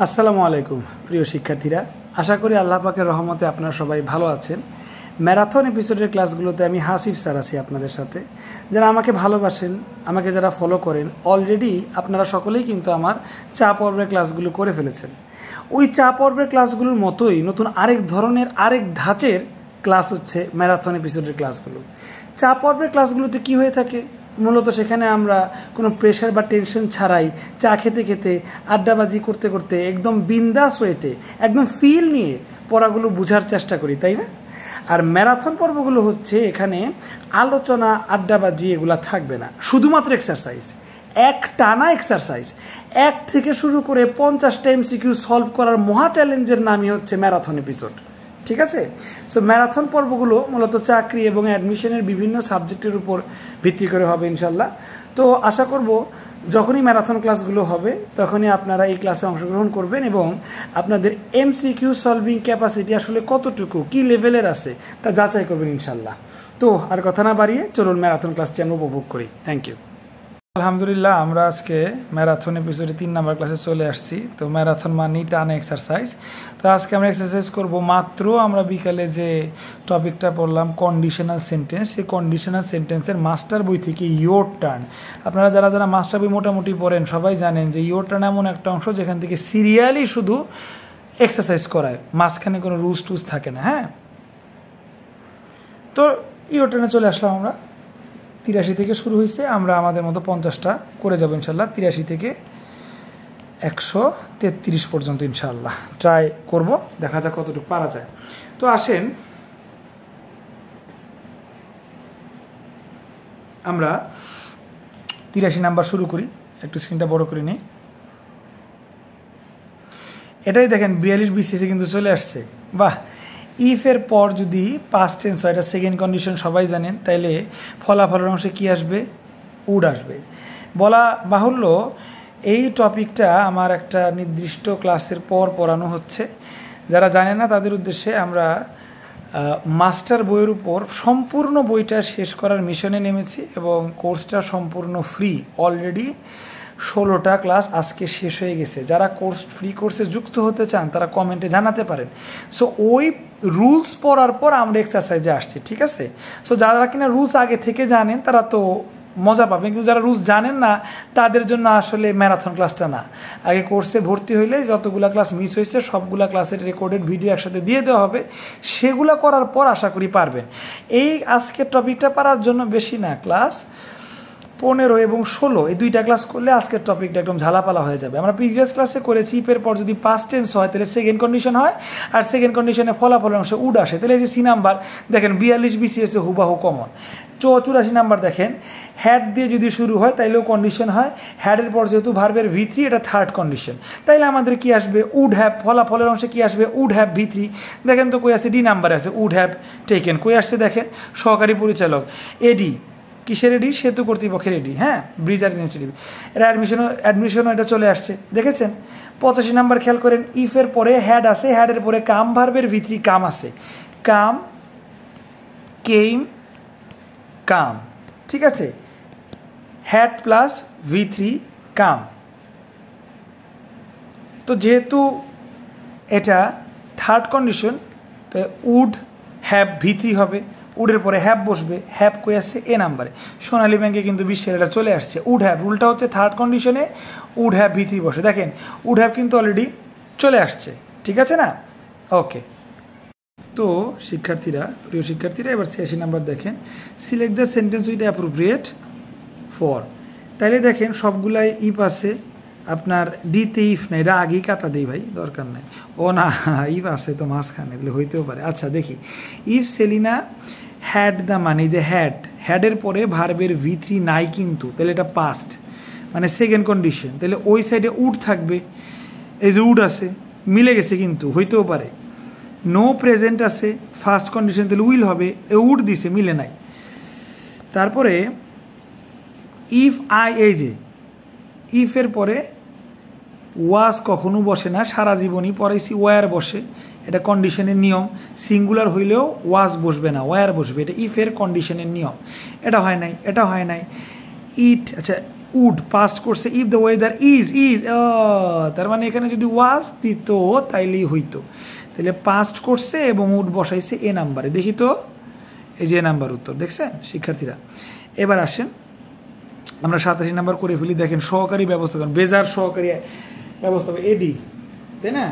আসসালামু আলাইকুম প্রিয় শিক্ষার্থীরা, আশা করি আল্লাহ পাকের রহমতে আপনারা সবাই ভালো আছেন। ম্যারাথন এপিসোডের ক্লাসগুলোতে আমি হাসিফ স্যার আছি আপনাদের সাথে। যারা আমাকে ভালোবাসেন, আমাকে যারা ফলো করেন, অলরেডি আপনারা সকলেই কিন্তু আমার চা পর্বের ক্লাসগুলো করে ফেলেছেন। ওই চা পর্বের ক্লাসগুলোর মতোই নতুন আরেক ধরনের আরেক ধাঁচের ক্লাস হচ্ছে ম্যারাথন এপিসোডের ক্লাসগুলো। চা পর্বের ক্লাসগুলোতে কি হয়ে থাকে, মূলত সেখানে আমরা কোনো প্রেশার বা টেনশন ছাড়াই চা খেতে খেতে আড্ডাবাজি করতে করতে একদম বিন্দাস ওয়েতে একদম ফিল নিয়ে পড়াগুলো বোঝার চেষ্টা করি, তাই না? আর ম্যারাথন পর্বগুলো হচ্ছে এখানে আলোচনা আড্ডাবাজি এগুলা থাকবে না, শুধুমাত্র এক্সারসাইজ, এক টানা এক্সারসাইজ, 1 থেকে শুরু করে 50টা এমসিকিউ সলভ করার মহা চ্যালেঞ্জের নামই হচ্ছে ম্যারাথন এপিসোড। ঠিক আছে? সো ম্যারাথন পর্বগুলো মূলত চাকরি এবং অ্যাডমিশনের বিভিন্ন সাবজেক্টের উপর ভিত্তি করে হবে ইনশাল্লাহ। তো আশা করব যখনই ম্যারাথন ক্লাসগুলো হবে তখনই আপনারা এই ক্লাসে অংশগ্রহণ করবেন এবং আপনাদের এমসিকিউ সলভিং ক্যাপাসিটি আসলে কতটুকু, কী লেভেলের আছে তা যাচাই করবেন ইনশাল্লাহ। তো আর কথা না বাড়িয়ে চলুন ম্যারাথন ক্লাসটি আমরা উপভোগ করি। Thank you. আলহামদুলিল্লাহ, আমরা আজকে ম্যারাথন এপিসোডে 3 নাম্বার ক্লাসে চলে আসছি। তো ম্যারাথন মানেই টানা এক্সারসাইজ। তো আজকে আমরা এক্সারসাইজ করব মাত্র আমরা বিকালে যে টপিকটা পড়লাম কন্ডিশনাল সেন্টেন্স, সেই কন্ডিশনাল সেন্টেন্সের মাস্টার বই থেকে ইয়োর টার্ন। আপনারা যারা যারা মাস্টার বই মোটামুটি পড়েন সবাই জানেন যে ইয়োর টার্ন এমন একটা অংশ যেখান থেকে সিরিয়ালি শুধু এক্সারসাইজ করায়, মাঝখানে কোনো রুলস টুলস থাকে না। হ্যাঁ, তো ইয়োর টার্নে চলে আসলাম আমরা। 83 থেকে শুরু হয়েছে, আমরা আমাদের মতো 50টা করে যাব ইনশাল্লাহ। 83 থেকে 133 পর্যন্ত ইনশাল্লাহ ট্রাই করব, দেখা যাক কতটুকু পারা যায়। তো আসেন আমরা 83 নাম্বার শুরু করি। একটু স্ক্রিনটা বড় করে নিই। এটাই দেখেন 42 বিসিএসে কিন্তু চলে আসছে। বাহ! ইফের পর যদি পাস্ট টেন্স হয়, এটা সেকেন্ড কন্ডিশন সবাই জানেন, তাইলে ফলাফলের অংশে কী আসবে? উড আসবে। বলা বাহুল্য এই টপিকটা আমার একটা নির্দিষ্ট ক্লাসের পর পড়ানো হচ্ছে। যারা জানে না তাদের উদ্দেশ্যে আমরা মাস্টার বইয়ের উপর সম্পূর্ণ বইটা শেষ করার মিশনে নেমেছি এবং কোর্সটা সম্পূর্ণ ফ্রি। অলরেডি 16টা ক্লাস আজকে শেষ হয়ে গেছে। যারা ফ্রি কোর্সে যুক্ত হতে চান তারা কমেন্টে জানাতে পারেন। সো ওই রুলস পড়ার পর আমরা এক্সারসাইজে আসছি, ঠিক আছে? সো যারা কিনা রুলস আগে থেকে জানেন তারা তো মজা পাবেন, কিন্তু যারা রুলস জানেন না তাদের জন্য আসলে ম্যারাথন ক্লাসটা না। আগে কোর্সে ভর্তি হইলে যতগুলা ক্লাস মিস হয়েছে সবগুলা ক্লাসের রেকর্ডেড ভিডিও একসাথে দিয়ে দেওয়া হবে, সেগুলো করার পর আশা করি পারবেন। এই আজকের টপিকটা পারার জন্য বেশি না, ক্লাস 15 এবং 16 এই 2টা ক্লাস করলে আজকের টপিকটা একদম ঝালাপালা হয়ে যাবে। আমরা প্রিভিয়াস ক্লাসে করেছি ইফের পর যদি পাস্ট টেন্স হয় তাহলে সেকেন্ড কন্ডিশন হয়, আর সেকেন্ড কন্ডিশনে ফলাফলের অংশে উড আসে। তাহলে এই যে সি নাম্বার দেখেন 42 বিসিএসে হুবাহু কমন। 84 নাম্বার দেখেন হ্যাড দিয়ে যদি শুরু হয় তাইলেও কন্ডিশন হয়। হ্যাডের পর যেহেতু ভার্বের V3, এটা থার্ড কন্ডিশন, তাইলে আমাদের কি আসবে? Would have. ফলাফলের অংশে কি আসবে? Would have V3। দেখেন তো কই আছে? ডি নাম্বারে আছে উড হ্যাভ টেকেন। কই আসছে দেখেন? সহকারী পরিচালক এডি। কিসের এডি? সেতু কর্তৃপক্ষের এডি। হ্যাঁ, ব্রিজ অ্যাডমিনিস্ট্রেটিভ। এটা অ্যাডমিশনও এটা চলে আসছে, দেখেছেন? 85 নাম্বার খেয়াল করেন, ইফের পরে হ্যাড আছে, হ্যাডের পরে কাম, ভার্বের V3 কাম আছে। কাম, কেইম, কাম। ঠিক আছে? হ্যাড প্লাস V3 কাম। তো যেহেতু এটা থার্ড কন্ডিশন, তো উড হ্যাভ V3 হবে। উডের পরে হ্যাভ বসবে। হ্যাভ কই আছে? এ নাম্বারে। সোনালী ব্যাংকে কিন্তু বিশ্বের এটা চলে আসছে। উড হ্যাভ রুলটা হচ্ছে থার্ড কন্ডিশনে উড হ্যাভ V3 বসে। দেখেন উড হ্যাভ কিন্তু অলরেডি চলে আসছে, ঠিক আছে না? ওকে। তো শিক্ষার্থীরা, প্রিয় শিক্ষার্থীরা, এবার 86 নাম্বার দেখেন, select the sentence with appropriate for. তাইলে দেখেন সবগুলাই ইফ আছে, আপনার ডিতে ইফ নাই, এটা আগেই কাটা দেই ভাই, দরকার নাই। ও না, ইফ আছে তো মাঝখানে, দিলে হইতেও পারে। আচ্ছা দেখি, if Selina had the money, যে হ্যাডের পরে ভার্বের V3 নাই কিন্তু, তাহলে এটা পাস্ট, মানে সেকেন্ড কন্ডিশন। তাহলে ওই সাইডে উড থাকবে, এই যে উড আছে, মিলে গেছে কিন্তু, হইতেও পারে। নো প্রেজেন্ট আছে, ফার্স্ট কন্ডিশন, তাহলে উইল হবে, উড দিছে, মিলে নাই। তারপরে ইফ আই, এই যে ইফের পরে ওয়াজ কখনো বসে না, সারা জীবনই পড়াইছি ওয়ার বসে, এটা কন্ডিশনের নিয়ম। সিঙ্গুলার হইলেও ওয়াজ বসবে না, ওয়ার বসবে, এটা ইফের কন্ডিশনের নিয়ম। এটা হয় নাই, এটা হয় নাই। ইট, আচ্ছা উড পাস্ট করছে ইফ দ্য ওয়েদার ইজ তার মানে এখানে যদি ওয়াজ দিত তাইলেই হইতো। তাহলে পাস্ট করছে এবং উড বসাইছে এ নাম্বারে। দেখি তো, এই যে এ নাম্বার উত্তর, দেখছেন শিক্ষার্থীরা। এবার আসেন আমরা 87 নাম্বার করে ফেলি। দেখেন সহকারী ব্যবস্থাপক, বেজার সহকারী ব্যবস্থাপক এডি, তাই না,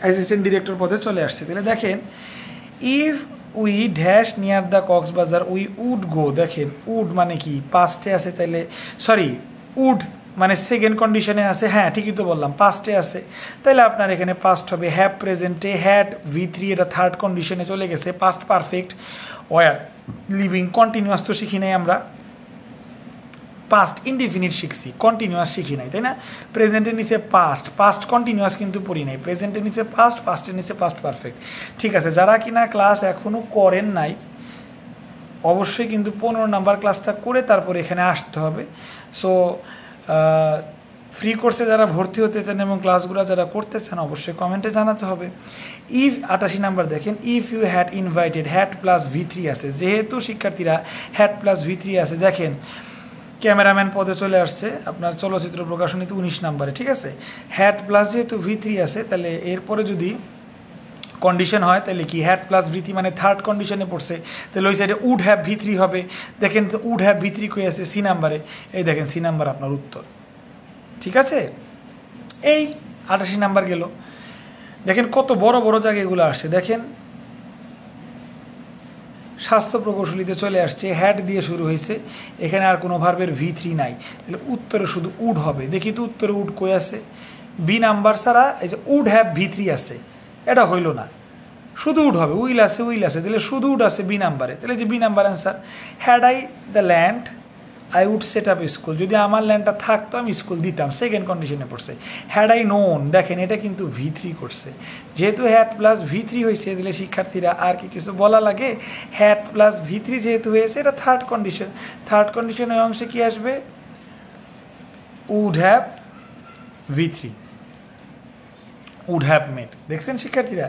অ্যাসিস্ট্যান্ট ডিরেক্টর পদে চলে আসছে। তাহলে দেখেন if we dash near the Cox's Bazar we would go. দেখেন উড মানে কি, পাস্টে আছে, তাইলে সরি উড মানে সেকেন্ড কন্ডিশনে আছে, হ্যাঁ ঠিকই তো বললাম, পাস্টে আছে, তাহলে আপনার এখানে পাস্ট হবে। হ্যাভ প্রেজেন্টে, হ্যাড V3 এটা থার্ড কন্ডিশনে চলে গেছে, past perfect. Were living continuous তো শিখি নাই আমরা, পাস্ট ইনডিফিনিট শিখছি, কন্টিনিউয়াস শিখি নাই, তাই না। প্রেজেন্টের নিচে পাস্ট, পাস্ট কন্টিনিউয়াস কিন্তু পড়ি নাই, প্রেজেন্টের নিচে পাস্ট, পাস্টের নিচে পাস্ট পারফেক্ট। ঠিক আছে, যারা কিনা ক্লাস এখনও করেন নাই অবশ্যই কিন্তু 15 নাম্বার ক্লাসটা করে তারপর এখানে আসতে হবে। সো ফ্রি কোর্সে যারা ভর্তি হতে চান এবং ক্লাসগুলো যারা করতে চান অবশ্যই কমেন্টে জানাতে হবে। ইফ 88 নাম্বার দেখেন if you had invited, had plus V3 আছে, যেহেতু শিক্ষার্থীরা হ্যাড প্লাস V3 আছে, দেখেন ক্যামেরাম্যান পদে চলে আসছে আপনার চলচ্চিত্র প্রকাশনীতে 19 নাম্বারে, ঠিক আছে। হ্যাড প্লাস যেহেতু V3 আছে, তাহলে এরপরে যদি কন্ডিশন হয় তাহলে কি হ্যাড প্লাস V3 মানে থার্ড কন্ডিশনে পড়ছে, তাহলে ওই সাইডে উড হ্যাভ V3 হবে। দেখেন তো উড হ্যাভ V3 কই আছে, সি নাম্বারে, এই দেখেন সি নাম্বার আপনার উত্তর, ঠিক আছে। এই 88 নাম্বার গেল। দেখেন কত বড় বড় জায়গাগুলো আসছে, দেখেন স্বাস্থ্য প্রকৌশলীতে চলে আসছে, হ্যাড দিয়ে শুরু হয়েছে, এখানে আর কোনো ভার্বের V3 নাই, তাহলে উত্তরে শুধু উড হবে। দেখি তো উত্তরে উড কই আছে, বি নাম্বার ছাড়া এই যে উড হ্যাভ V3 আছে, এটা হইল না, শুধু উড হবে, উইল আছে উইল আছে, তাহলে শুধু উড আছে বি নাম্বারে, তাহলে যে B number answer. Had I the land I would set up school, যদি আমার ল্যান্ডটা থাকতো আমি স্কুল দিতাম, সেকেন্ড কন্ডিশনে পড়ছে। হ্যাড আই নোন, দেখেন এটা কিন্তু V3 করছে, যেহেতু হ্যাড প্লাস V3 হয়েছে, দিলে শিক্ষার্থীরা আর কি কিছু বলা লাগে, হ্যাড প্লাস V3 যেহেতু হয়েছে এটা থার্ড কন্ডিশন, থার্ড কন্ডিশনের অংশে কি আসবে, would have V3, would have made. দেখছেন শিক্ষার্থীরা,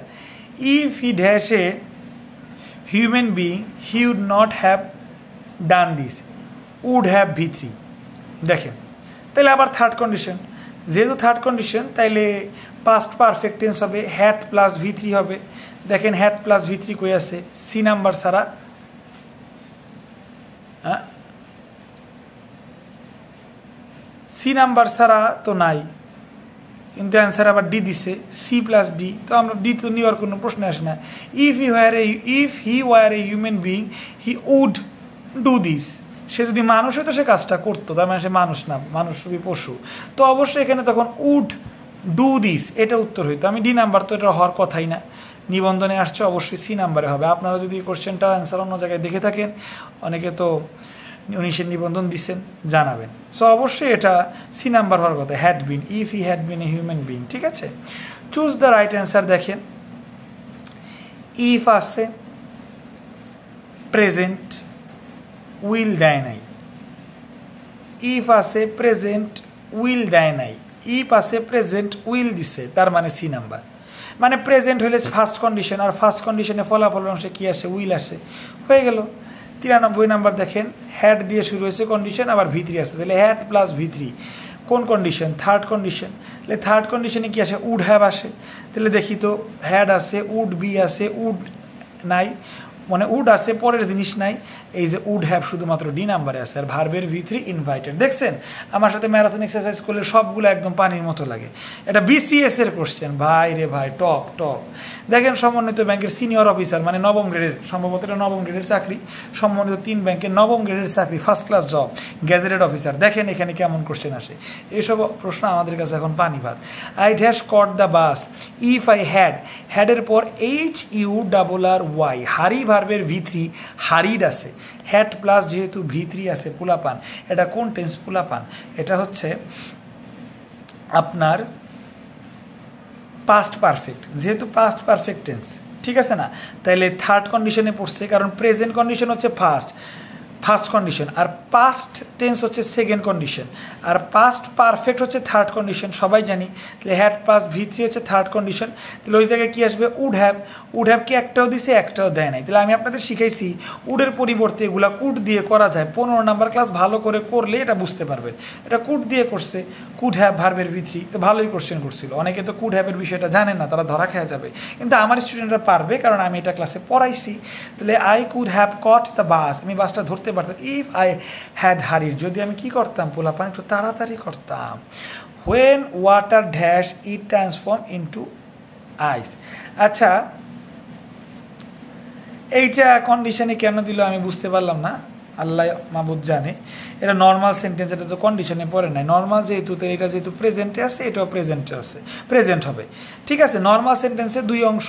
if he dash a human being he would not have done this, would have V3। দেখেন তাহলে আবার থার্ড কন্ডিশন, যেহেতু থার্ড কন্ডিশন তাইলে পাস্ট পারফেক্ট টেন্স হবে, হ্যাড প্লাস V3 হবে। দেখেন হ্যাড প্লাস V3 কই আছে, সি নাম্বার ছাড়া, হ্যাঁ সি নাম্বার ছাড়া তো নাই, কিন্তু অ্যান্সার আবার ডি দিছে, সি প্লাস ডি, তো আমরা ডি তো নেওয়ার কোনো প্রশ্ন আসে না। If he were a human being he would do this, সে যদি মানুষ হতো সে কাজটা করতো, তার মানে সে মানুষ না, মানুষ খুবই পশু, তো অবশ্যই এখানে তখন উড ডু দিস এটা উত্তর হইতো। আমি ডি নাম্বার তো এটা হওয়ার কথাই না, নিবন্ধনে আসছে অবশ্যই সি নাম্বারে হবে। আপনারা যদি কোশ্চেনটা অ্যান্সার অন্য জায়গায় দেখে থাকেন, অনেকে তো 19-এর নিবন্ধন দিচ্ছেন, জানাবেন। সো অবশ্যই এটা সি নাম্বার হওয়ার কথা, had been, if he had been A human being, ঠিক আছে। Choose the right answer. দেখেন ইফ আছে, প্রেজেন্ট উইল দেয় নাই, ইফ আছে প্রেজেন্ট উইল দেয় নাই, ইফ আছে প্রেজেন্ট উইল দিছে, তার মানে সি নাম্বার। মানে প্রেজেন্ট হইলে ফার্স্ট কন্ডিশন, আর ফার্স্ট কন্ডিশনে ফলাফল অংশে কী আসে, উইল আসে, হয়ে গেল। 93 নাম্বার দেখেন হ্যাড দিয়ে শুরু হয়েছে কন্ডিশন, আবার V3 আছে, তাহলে হ্যাড প্লাস V3 কোন কন্ডিশন, থার্ড কন্ডিশন, তাহলে থার্ড কন্ডিশনে কি আসে, উড হ্যাভ আসে। তাহলে দেখি তো হ্যাড আছে, উড বি আছে, উড নাই, মানে উড আছে পরের জিনিস নাই, এই যে উড হ্যাভ শুধুমাত্র ডি নাম্বারে আছে, আর ভার্বের V3 ইনভাইটেড। দেখছেন আমার সাথে ম্যারাথন এক্সারসাইজ করলে সবগুলো একদম পানির মতো লাগে। এটা BCS এর কোশ্চেন, ভাই রে ভাই, টপ টপ। দেখেন সমন্বিত ব্যাংকের সিনিয়র অফিসার, মানে নবম গ্রেডের, সম্ভবত এটা নবম গ্রেডের চাকরি, সমন্বিত 3 ব্যাংকের নবম গ্রেডের চাকরি, first class job, gazetted officer. দেখেন এখানে কেমন কোশ্চেন আসে, এইসব প্রশ্ন আমাদের কাছে এখন পানি ভাত। I dash caught the bus if I had, হ্যাডের পর HURRY, হারি ভার্বের V3 হারিড আছে, হ্যাড প্লাস যেহেতু V3 আছে, পোলাপান, এটা কোন টেন্স পোলাপান, এটা হচ্ছে আপনার পাস্ট পারফেক্ট, যেহেতু পাস্ট পারফেক্ট টেন্স, ঠিক আছে না, তাইলে থার্ড কন্ডিশনে পড়ছে, কারণ প্রেজেন্ট কন্ডিশন হচ্ছে ফার্স্ট, ফার্স্ট কন্ডিশন, আর পাস্ট টেন্স হচ্ছে সেকেন্ড কন্ডিশন, আর পাস্ট পারফেক্ট হচ্ছে থার্ড কন্ডিশন, সবাই জানি। তাহলে হ্যাড প্লাস V3 হচ্ছে থার্ড কন্ডিশন। তাহলে ওই জায়গায় কী আসবে? Would have. উড হ্যাভ কি একটাও দিছে? একটাও দেয় নাই। তাহলে আমি আপনাদের শিখাইছি উডের পরিবর্তে এগুলা কুড দিয়ে করা যায়। 15 নাম্বার ক্লাস ভালো করে করলে এটা বুঝতে পারবেন। এটা কুড দিয়ে করছে, কুড হ্যাভ ভার্বের V3, তো ভালোই কোশ্চেন করছিল। অনেকে তো কুড হ্যাভের বিষয়টা জানেন না, তারা ধরা খেয়ে যাবে, কিন্তু আমার স্টুডেন্টরা পারবে, কারণ আমি এটা ক্লাসে পড়াইছি। তাহলে I could have caught the bus, আমি বাসটা ধরতে পারতাম। ইফ আই হ্যাড হারিড, যদি আমি কি করতাম? পোলাপান একটু তাড়াতাড়ি করতাম। When water dash it transform into ice. আচ্ছা, এইটা কন্ডিশনে কেন দিল আমি বুঝতে পারলাম না, আল্লাহ মাবুদ জানে। এটা নর্মাল সেন্টেন্স, এটা তো কন্ডিশনে পড়ে নাই। নর্মাল যেহেতু, এটা যেহেতু প্রেজেন্টে আছে, এটাও প্রেজেন্টে আছে, প্রেজেন্ট হবে। ঠিক আছে, নর্মাল সেন্টেন্সে দুই অংশ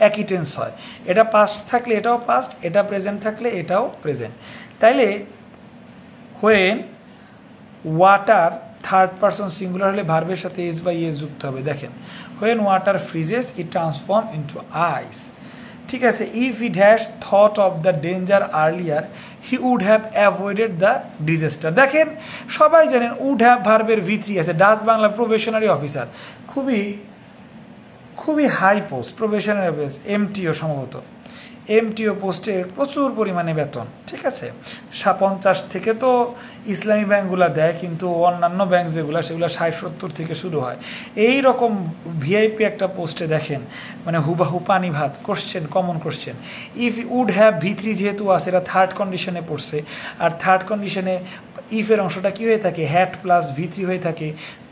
একই টেন্স হয়। এটা পাস্ট থাকলে এটাও পাস্ট, এটা প্রেজেন্ট থাকলে এটাও প্রেজেন্ট। তাইলে when water third person singular হলে ভার্বের সাথে এস বাই এস যুক্ত হবে। দেখেন, when water freezes it transform into ice. ঠিক আছে, if it has thought of the danger earlier he would have avoided the disaster. দেখেন, সবাই জানেন উড হ্যাভ ভার্বের V3 আছে। ডাচ বাংলা প্রবেশনারি অফিসার, খুবই high post, probationary office, MTO সম্ভবত। MTO পোস্টের প্রচুর পরিমাণে বেতন। ঠিক আছে, 50 থেকে তো ইসলামী ব্যাঙ্কগুলো দেয়, কিন্তু অন্যান্য ব্যাঙ্ক যেগুলো সেগুলো 60-70 থেকে শুরু হয়। এই রকম VIP একটা পোস্টে দেখেন, মানে হুবাহু পানি ভাত question, common question. If would have V3 যেহেতু আছে, এটা থার্ড কন্ডিশনে পড়ছে, আর থার্ড কন্ডিশনে ইফের অংশটা কী হয়ে থাকে? হ্যাড প্লাস V3 হয়ে থাকে।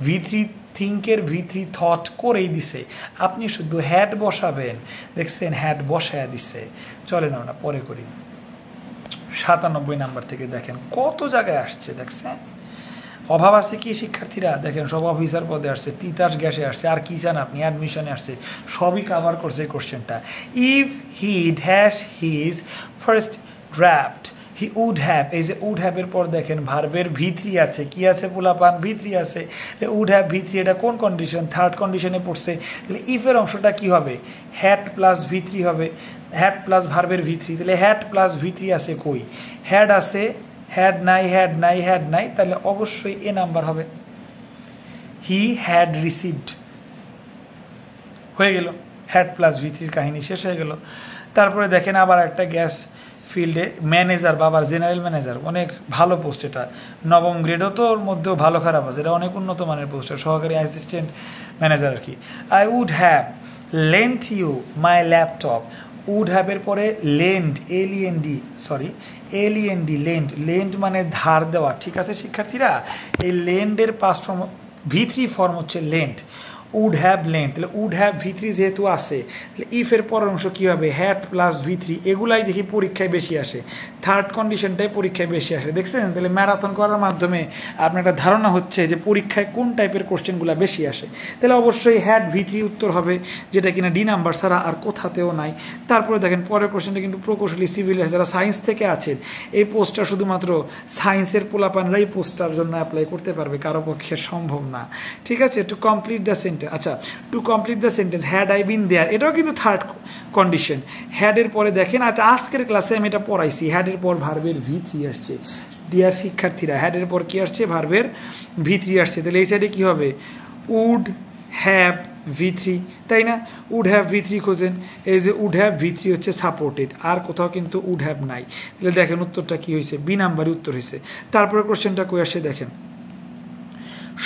V3 থিঙ্কের V3 থট করেই দিছে, আপনি শুধু হ্যাড বসাবেন। দেখছেন, হ্যাড বসায়া দিছে। চলেন আমরা পরে করি। 97 নাম্বার থেকে দেখেন কত জায়গায় আসছে, দেখছেন? অভাব আছে কি শিক্ষার্থীরা? দেখেন, সব অফিসার পদে আসছে, তিতাস গ্যাসে আসছে, আর কি চান আপনি? অ্যাডমিশনে আসছে, সবই কাভার করছে এই কোশ্চেনটা। If he dash his first draft he would have, এই যে উড হ্যাভের পর দেখেন ভার্বের V3 আছে। কি আছে পোলাপান? V3 আছে। উড হ্যাভ V3, এটা কোন কন্ডিশন? থার্ড কন্ডিশনে পড়ছে। তাহলে ইফের অংশটা কি হবে? হ্যাড প্লাস V3 হবে, হ্যাড প্লাস ভার্বের V3। তাহলে হ্যাড প্লাস V3 আছে কই? হ্যাড আছে, হ্যাড নাই, হ্যাড নাই, হ্যাড নাই, তাহলে অবশ্যই এ নাম্বার হবে। হি হ্যাড রিসিভড হয়ে গেল, হ্যাড প্লাস V3 কাহিনী শেষ হয়ে গেল। তারপরে দেখেন আবার একটা গ্যাস ফিল্ডে ম্যানেজার, বাবার জেনারেল ম্যানেজার, অনেক ভালো পোস্ট। এটা 9ম গ্রেডও তো, ওর মধ্যেও ভালো খারাপ আছে, এটা অনেক উন্নত মানের পোস্ট, সহকারী অ্যাসিস্ট্যান্ট ম্যানেজার আর কি। I would have lent you my laptop. Would হ্যাভের পরে লেন্ড, LEND, লেন্ড মানে ধার দেওয়া। ঠিক আছে শিক্ষার্থীরা, এই লেন্ডের পাস্ট ফর্ম V3 ফর্ম হচ্ছে লেন্ড। উড হ্যাভ লেন্ট, তাহলে উড হ্যাভ V3 যেহেতু আসে, তাহলে ইফের পরের অংশ কী হবে? Had plus V3। এগুলাই দেখি পরীক্ষায় বেশি আসে, থার্ড কন্ডিশনটাই পরীক্ষায় বেশি আসে। দেখছেন, তাহলে ম্যারাথন করার মাধ্যমে আপনার একটা ধারণা হচ্ছে যে পরীক্ষায় কোন টাইপের কোশ্চেনগুলো বেশি আসে। তাহলে অবশ্যই হ্যাড V3 উত্তর হবে, যেটা কিনা D নাম্বার ছাড়া আর কোথাতেও নাই। তারপরে দেখেন পরের কোশ্চেনটা কিন্তু প্রকৌশলী সিভিল, যারা সায়েন্স থেকে আছেন, এই পোস্টটা শুধুমাত্র সায়েন্সের পোলাপানরা এই পোস্টটার জন্য অ্যাপ্লাই করতে পারবে, কারো পক্ষে সম্ভব না। ঠিক আছে, টু কমপ্লিট দ্য সেন্টেন্স, আচ্ছা, to complete the sentence had I been there, এটাও কিন্তু থার্ড কন্ডিশন। হ্যাডের পরে দেখেন, আচ্ছা আজকের ক্লাসে আমি এটা পড়াইছি, হ্যাডের পর ভার্বের V3 আসছে। ডিয়ার শিক্ষার্থীরা, হ্যাডের পর কি আসছে? ভার্বের V3 আসছে। তাহলে এই সাইডে কী হবে? উড হ্যাভ V3, তাই না? উড হ্যাভ V3 খোঁজেন, এই যে উড হ্যাভ V3 হচ্ছে সাপোর্টেড, আর কোথাও কিন্তু উড হ্যাভ নাই। তাহলে দেখেন উত্তরটা কী হয়েছে? B নাম্বারই উত্তর হয়েছে। তারপরে কোশ্চেনটা কই আসছে দেখেন,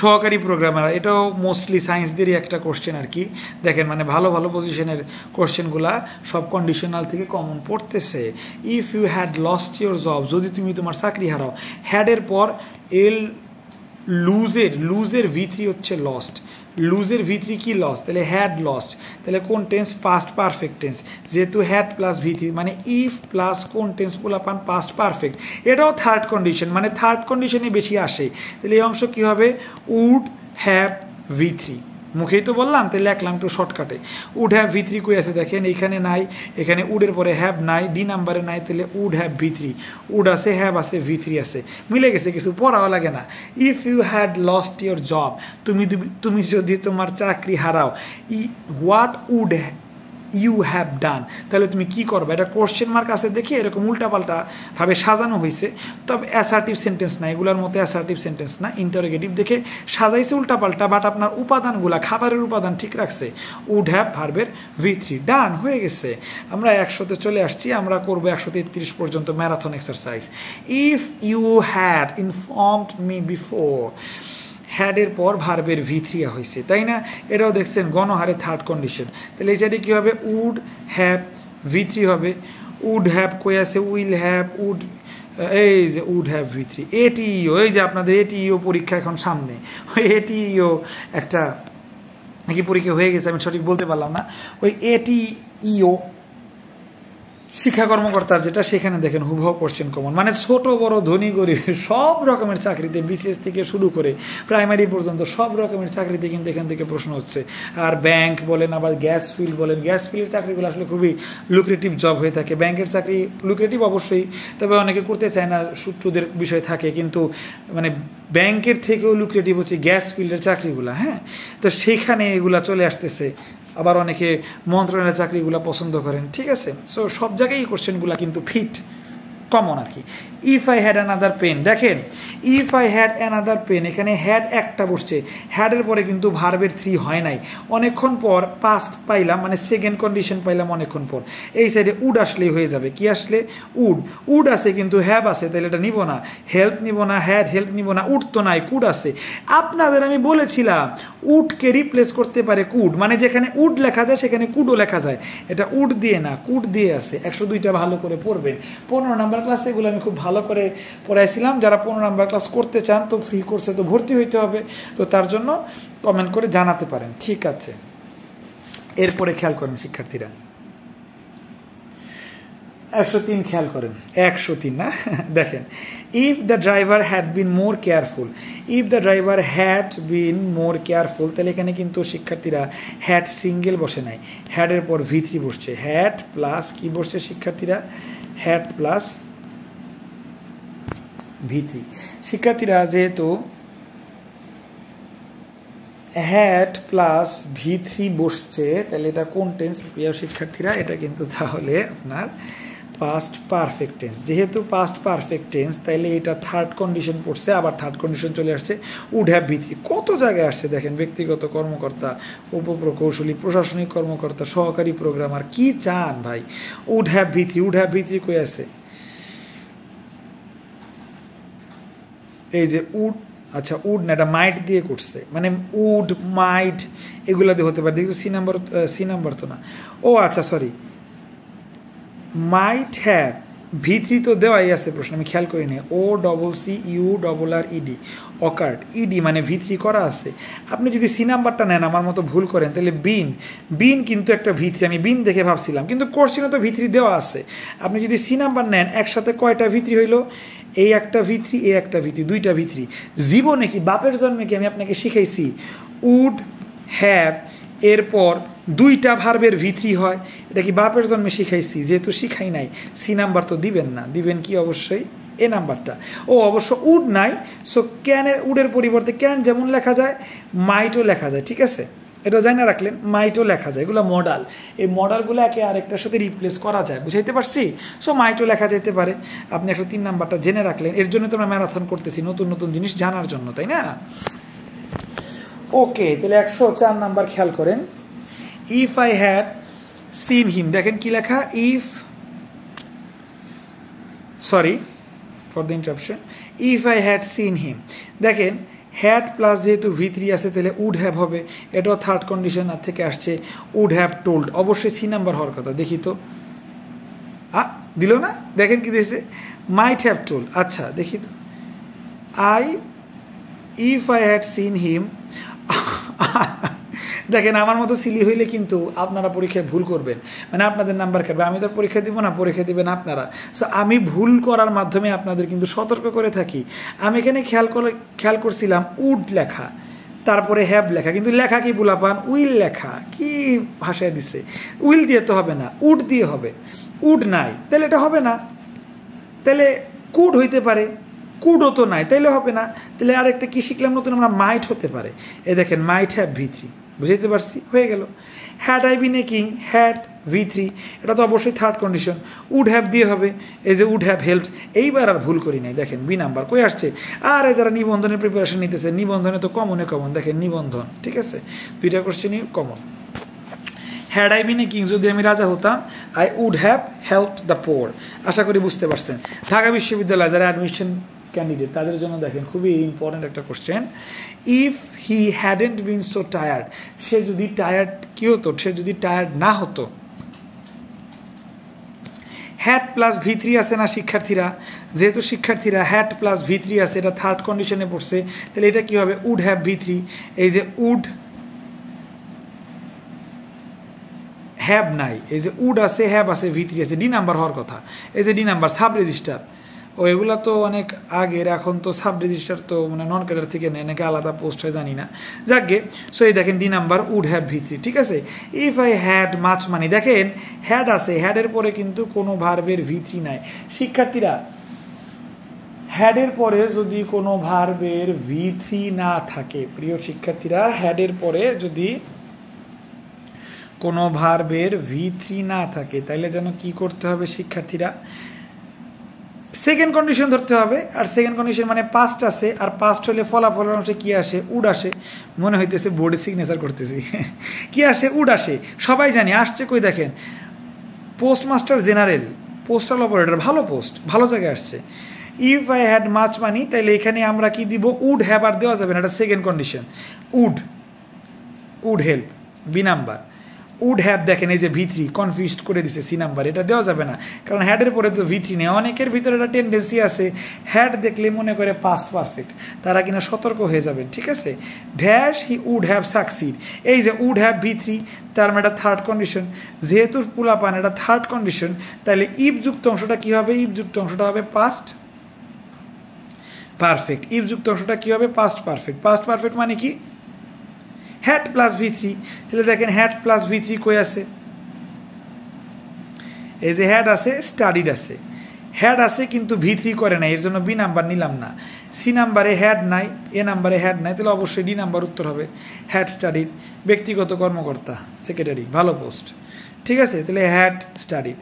সহকারী প্রোগ্রামার, এটাও মোস্টলি সায়েন্সদেরই একটা কোশ্চেন আর কি। দেখেন, মানে ভালো ভালো পজিশনের কোশ্চেনগুলা সব কন্ডিশনাল থেকে কমন পড়তেছে। If you had lost your job, যদি তুমি তোমার চাকরি হারাও। হ্যাডের পর লুজের V3 হচ্ছে লস্ট। লুজের V3 কি? লস। তাহলে হ্যাড লস্ট, তাহলে কোন টেন্স? Past perfect tense. যেহেতু হ্যাড প্লাস V3 মানে ইফ প্লাস কোন টেন্স পোলাপান? Past perfect. এটাও থার্ড কন্ডিশন, মানে থার্ড কন্ডিশনে বেশি আসে। তাহলে এই অংশ কী হবে? উড হ্যাভ V3, মুখেই তো বললাম, তাই লেখলাম একটু শর্টকাটে। উড হ্যাভ V3 কই আছে দেখেন, এইখানে নাই, এখানে উডের পরে হ্যাভ নাই, D নাম্বারে নাই, তাহলে উড হ্যাভ V3। উড আছে, হ্যাভ আছে, V3 আছে, মিলে গেছে, কিছু পড়াও লাগে না। If you had lost your job, তুমি যদি তোমার চাকরি হারাও, what would you have done. তাহলে তুমি কি করবে? এটা কোশ্চেন মার্ক আছে দেখে এরকম উল্টাপাল্টা ভাবে সাজানো হয়েছে, তবে অ্যাসার্টিভ সেন্টেন্স না, এগুলোর মতো অ্যাসার্টিভ সেন্টেন্স না, ইন্টারোগেটিভ দেখে সাজাইছে উল্টাপাল্টা, বাট আপনার উপাদানগুলা খাবারের উপাদান ঠিক রাখছে। উড হ্যাভ ভার্বের V3 ডান হয়ে গেছে। আমরা 100-তে চলে আসছি, আমরা করবো 133 পর্যন্ত marathon exercise. If you had informed me before, হ্যাডের পর ভার্বের V3 হয়েছে, তাই না? এটাও দেখছেন গণহারে থার্ড কন্ডিশন। তাহলে এই সাইডে কী হবে? উড হ্যাভ V3 হবে। উড হ্যাভ কই আছে? উইল হ্যাভ, উড, এই যে উড হ্যাভ V3। এটিও, এই যে আপনাদের এটিও পরীক্ষা এখন সামনে, ওই এটিও একটা নাকি পরীক্ষা হয়ে গেছে, আমি সঠিক বলতে পারলাম না। ওই এটিও শিক্ষা কর্মকর্তার যেটা, সেখানে দেখেন হুবহু কোশ্চেন কমন, মানে ছোট বড় ধনী গরিব সব রকমের চাকরিতে, বিসিএস থেকে শুরু করে প্রাইমারি পর্যন্ত সব রকমের চাকরিতে কিন্তু এখান থেকে প্রশ্ন হচ্ছে। আর ব্যাংক বলেন, আবার গ্যাস ফিল্ড বলেন, গ্যাস ফিল্ডের চাকরিগুলো আসলে খুবই লুক্রেটিভ জব হয়ে থাকে। ব্যাংকের চাকরি লুক্রেটিভ অবশ্যই, তবে অনেকে করতে চায় না, সূত্রদের বিষয় থাকে, কিন্তু মানে ব্যাংকের থেকেও লুক্রেটিভ হচ্ছে গ্যাস ফিল্ডের চাকরিগুলো। হ্যাঁ, তো সেখানে এগুলা চলে আসতেছে। আবার অনেকে মন্ত্রণালয়ের চাকরিগুলো পছন্দ করেন, ঠিক আছে? সো সব জায়গায় এই কোশ্চেনগুলো কিন্তু ফিট কমন আর কি। If I had another pen, দেখেন if I had another pen, এখানে হ্যাড একটা বসছে, হ্যাডের পরে কিন্তু ভার্বের 3 হয় নাই। অনেকক্ষণ পর পাস্ট পাইলাম, মানে সেকেন্ড কন্ডিশন পাইলাম অনেকক্ষণ পর। এই সাইডে উড আসলেই হয়ে যাবে। কি আসলে? উড। উড আছে কিন্তু হ্যাভ আছে, তাহলে এটা নিব না। হেল্প নিব না, হ্যাড হেল্প নিব না, উড তো নাই, কুড আছে। আপনাদের আমি বলেছিলাম উডকে রিপ্লেস করতে পারে কুড, মানে যেখানে উড লেখা যায় সেখানে কুডও লেখা যায়। এটা উড দিয়ে না, কুড দিয়ে আছে। 102টা ভালো করে পড়বেন। 15 নম্বর ক্লাসে এগুলো আমি খুব ভালো করে পড়াইছিলাম। যারা 15 নম্বর ক্লাস করতে চান, তো ফ্রি কোর্সে তো ভর্তি হইতে হবে, তো তার জন্য কমেন্ট করে জানাতে পারেন, ঠিক আছে? এরপরে খেয়াল করেন শিক্ষার্থীরা, 103 খেয়াল করেন, 103 না, দেখেন if the driver had been more careful, if the driver had been more careful, তাহলে এখানে কিন্তু শিক্ষার্থীরা হ্যাড সিঙ্গেল বসে নাই, হ্যাডের পর V3 বসছে। হ্যাড প্লাস কি বসছে শিক্ষার্থীরা? Had plus V3। শিক্ষার্থীরা যেহেতু হ্যাড প্লাস V3 বসছে, তাহলে এটা কোন টেন্স প্রিয় শিক্ষার্থীরা? এটা কিন্তু তাহলে আপনার পাস্ট পারফেক্ট টেন্স। যেহেতু পাস্ট পারফেক্ট টেন্স, তাইলে এটা থার্ড কন্ডিশন পড়ছে, আবার থার্ড কন্ডিশন চলে আসছে। উড হ্যাভ V3 কত জায়গায় আসছে দেখেন, ব্যক্তিগত কর্মকর্তা, উপপ্রকৌশলী, প্রশাসনিক কর্মকর্তা, সহকারী প্রোগ্রামার, কি চান ভাই? Would have V3, would have V3 কই আছে? এই যে উড, আচ্ছা উড না, এটা মাইট দিয়ে করছে, মানে উড মাইট এগুলা দিয়ে হতে পারে। দেখছো সি নাম্বার তো না, ও আচ্ছা সরি, মাইট হ্যাভ V3 তো দেওয়াই আছে প্রশ্ন, আমি খেয়াল করিনি। OCCURRED, অকার্ড, ইডি মানে V3 করা আছে। আপনি যদি সি নাম্বারটা নেন, আমার মতো ভুল করেন, তাহলে বিন, বিন কিন্তু একটা V3, আমি বিন দেখে ভাবছিলাম, কিন্তু কোশ্চেনে তো V3 দেওয়া আছে। আপনি যদি সি নাম্বার নেন, একসাথে কয়টা V3 হইলো? এই একটা V3, এই একটা V3, দুইটা V3। জীবনে কি বাপের জন্মে কি আমি আপনাকে শিখাইছি উড হ্যাভ এরপর দুইটা ভার্বের V3 হয়? এটা কি বাপের জন্মে শিখাইছি? যেহেতু শিখাই নাই, সি নাম্বার তো দিবেন না, দিবেন কি অবশ্যই এ নাম্বারটা। ও অবশ্য উড নাই, সো ক্যানের, উডের পরিবর্তে ক্যান যেমন লেখা যায়, মাইটও লেখা যায়, ঠিক আছে? এটা জানা রাখলেন, মাইটও লেখা যায়, এগুলো মডাল। এই মডালগুলো একে আরেকটার সাথে রিপ্লেস করা যায়, বুঝাইতে পারছি? সো মাইটও লেখা যেতে পারে। আপনি 103 নাম্বারটা জেনে রাখলেন, এর জন্য তো আমরা ম্যারাথন করতেছি, নতুন নতুন জিনিস জানার জন্য, তাই না? ওকে, তাহলে 104 নাম্বার খেয়াল করেন, if I had seen him, দেখেন কি লেখা? If, sorry for the interruption, if I had seen him, দেখেন হ্যাড প্লাস যেহেতু V3 আছে, তাহলে উড হ্যাভ হবে, এটাও থার্ড কন্ডিশন থেকে আসছে। উড হ্যাভ টোল্ড, অবশ্যই সি নাম্বার হওয়ার কথা, দেখি তো, দিল না, দেখেন কি দিয়েছে? মাইট হ্যাভ টোল্ড, আচ্ছা দেখি তো, if I had seen him, দেখেন আমার মতো সিলি হইলে কিন্তু আপনারা পরীক্ষায় ভুল করবেন, মানে আপনাদের নাম্বার খাবে। আমি তো পরীক্ষা দিব না, পরীক্ষা দিবেন আপনারা। সো আমি ভুল করার মাধ্যমে আপনাদের কিন্তু সতর্ক করে থাকি। আমি এখানে খেয়াল করছিলাম উড লেখা, তারপরে হ্যাভ লেখা, কিন্তু লেখা কি বলা পান? উইল লেখা। কি ভাষায় দিচ্ছে? উইল দিয়ে তো হবে না, উড দিয়ে হবে। উড নাই, তাহলে এটা হবে না। তাহলে কুড হইতে পারে, কুডও তো নাই, তাইলে হবে না। তাহলে আরেকটা কি শিখলাম নতুন আমরা? মাইট হতে পারে। এই দেখেন মাইট হ্যাভ V3, বুঝাইতে পারছি? হয়ে গেল। Had I been a king, had V3, এটা তো অবশ্যই থার্ড কন্ডিশন, উড হ্যাভ দিয়ে হবে, এই যে উড হ্যাভ হেল্পড। এইবার আর ভুল করি নাই, দেখেন বি নাম্বার কই আসছে। আর যারা নিবন্ধনের প্রিপারেশন নিতেছে, নিবন্ধনে তো কমন, দেখেন নিবন্ধন, ঠিক আছে, দুইটা কোশ্চেনই common. Had I been a king, যদি আমি রাজা হতাম, I would have helped the poor. আশা করি বুঝতে পারছেন। ঢাকা বিশ্ববিদ্যালয় যারা অ্যাডমিশন ক্যান্ডিডেট তাদের জন্য দেখেন খুবই ইম্পর্টেন্ট একটা question. If he hadn't been so tired, সে যদি টায়ার্ড কি হতো, সে যদি টায়ার্ড না হতো। হ্যাড প্লাস V3 আছে না শিক্ষার্থীরা, যেহেতু শিক্ষার্থীরা হ্যাড প্লাস V3 আছে, এটা থার্ড কন্ডিশনে পড়ছে, তাহলে এটা কি হবে, উড হ্যাভ V3। এই যে উড হ্যাভ নাই, এই যে উড আছে, হ্যাভ আছে, V3 আছে, ডি নাম্বার হওয়ার কথা। এই যে ডি নাম্বার সাব রেজিস্টার, ও এগুলা তো অনেক আগের, এখন তো সাব রেজিস্টার তো মানে নন ক্যাডার থেকে নেয় নাকি আলাদা পোস্ট হয় জানি না, যাকে। সো এই দেখেন D number would have V3, ঠিক আছে। If I had much money, দেখেন হ্যাড আছে, হ্যাডের পরে কিন্তু কোনো ভার্বের V3 নাই। শিক্ষার্থীরা হ্যাডের পরে যদি কোনো ভার্বের V3 না থাকে, প্রিয় শিক্ষার্থীরা, হ্যাডের পরে যদি কোনো ভার্বের V3 না থাকে, তাইলে যেন কি করতে হবে শিক্ষার্থীরা, সেকেন্ড কন্ডিশন ধরতে হবে। আর সেকেন্ড কন্ডিশন মানে পাস্ট আছে, আর পাস্ট হলে ফলাফলের অংশে কি আসে, উড আসে। মনে হইতেছে বোর্ডে সিগনেচার করতেছি। কি আসে, উড আসে, সবাই জানি। আসছে কই দেখেন, পোস্টমাস্টার জেনারেল, পোস্টাল অপারেটর, ভালো পোস্ট, ভালো জায়গায় আসছে। If I had much money, তাইলে এখানে আমরা কি দিব, উড হ্যাভ, আর দেওয়া যাবে না, এটা second condition. Would help, B number. Would have দেখেন এই যে V3 কনফিউজড করে দিছে, সি নাম্বার, এটা দেওয়া যাবে না, কারণ হ্যাডের পরে তো V3 নেই। অনেকের ভিতরে একটা টেন্ডেন্সি আছে, হ্যাড দেখলে মনে করে পাস্ট পারফেক্ট, তারা কিনা সতর্ক হয়ে যাবেন, ঠিক আছে। Dash he would have succeed, এই যে উড হ্যাভ V3, তার মানে এটা থার্ড কন্ডিশন। যেহেতু পোলাপান এটা থার্ড কন্ডিশন, তাহলে ইফ যুক্ত অংশটা কি হবে, ইফ যুক্ত অংশটা হবে পাস্ট পারফেক্ট। ইফ যুক্ত অংশটা কি হবে, পাস্ট পারফেক্ট। পাস্ট পারফেক্ট মানে কি, হ্যাড প্লাস V3, তাহলে দেখেন হ্যাড প্লাস V3 কই আছে, এই যে হ্যাড আছে, স্টাডিড আছে, হ্যাড আছে কিন্তু V3 করে নাই, এর জন্য বি নাম্বার নিলাম না। সি নাম্বারে হ্যাড নাই, এ নাম্বারে হ্যাড নাই, তাহলে অবশ্যই ডি নাম্বার উত্তর হবে। হ্যাড স্টাডিড, ব্যক্তিগত কর্মকর্তা, সেক্রেটারি, ভালো পোস্ট, ঠিক আছে। তাহলে had studied.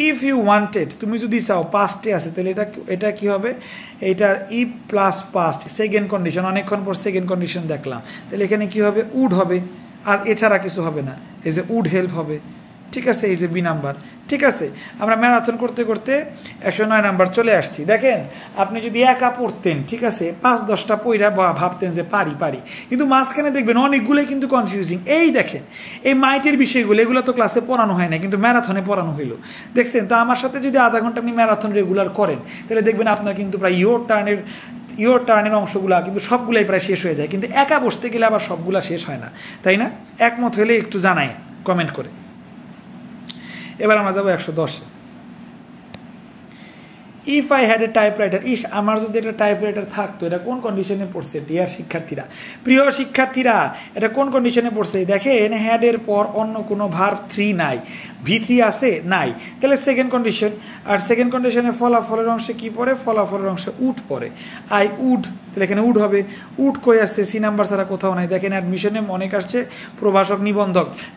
If you wanted, তুমি যদি চাও, পাস্টে আছে, তাহলে এটা কি হবে, এটা if plus past, second condition, অনেকক্ষণ পর সেকেন্ড কন্ডিশন দেখলাম, তাহলে এখানে কি হবে, উড হবে, আর এছাড়া কিছু হবে না, এই যে উড হেল্প হবে, ঠিক আছে, এই যে বি নাম্বার, ঠিক আছে। আমরা ম্যারাথন করতে করতে 109 নাম্বার চলে আসছি। দেখেন আপনি যদি একা পড়তেন, ঠিক আছে, 5-10টা পইরা ভাবতেন যে পারি, কিন্তু মাঝখানে দেখবেন অনেকগুলোই কিন্তু কনফিউজিং। এই দেখেন এই মাইটের বিষয়গুলো, এগুলো তো ক্লাসে পড়ানো হয় না, কিন্তু ম্যারাথনে পড়ানো হইলো, দেখছেন। তো আমার সাথে যদি আধা ঘন্টা আপনি ম্যারাথন রেগুলার করেন, তাহলে দেখবেন আপনার কিন্তু প্রায় ইয়োর টার্নের অংশগুলো কিন্তু সবগুলাই প্রায় শেষ হয়ে যায়, কিন্তু একা বসতে গেলে আবার সবগুলা শেষ হয় না, তাই না? একমত হলে একটু জানাই কমেন্ট করে। এবার আমরা যাবো 110-এ। If I had a typewriter, আমার যদি একটা টাইপরাইটার থাকতো, এটা কোন কন্ডিশনে পড়ছে ডিয়ার শিক্ষার্থীরা, প্রিয় শিক্ষার্থীরা, এটা কোন কন্ডিশনে পড়ছে, দেখেন হ্যাডের পর অন্য কোনো ভার্ব 3 নাই, V3 আছে নাই, তাহলে সেকেন্ড কন্ডিশন। আর সেকেন্ড কন্ডিশনে ফলাফলের অংশে কি পড়ে, ফলাফলের অংশে উড পড়ে, আই উড, তাহলে এখানে উড হবে। উড কই আছে, সি নাম্বার ছাড়া কোথাও নাই। দেখেন অ্যাডমিশনে অনেক আসছে প্রভাষক,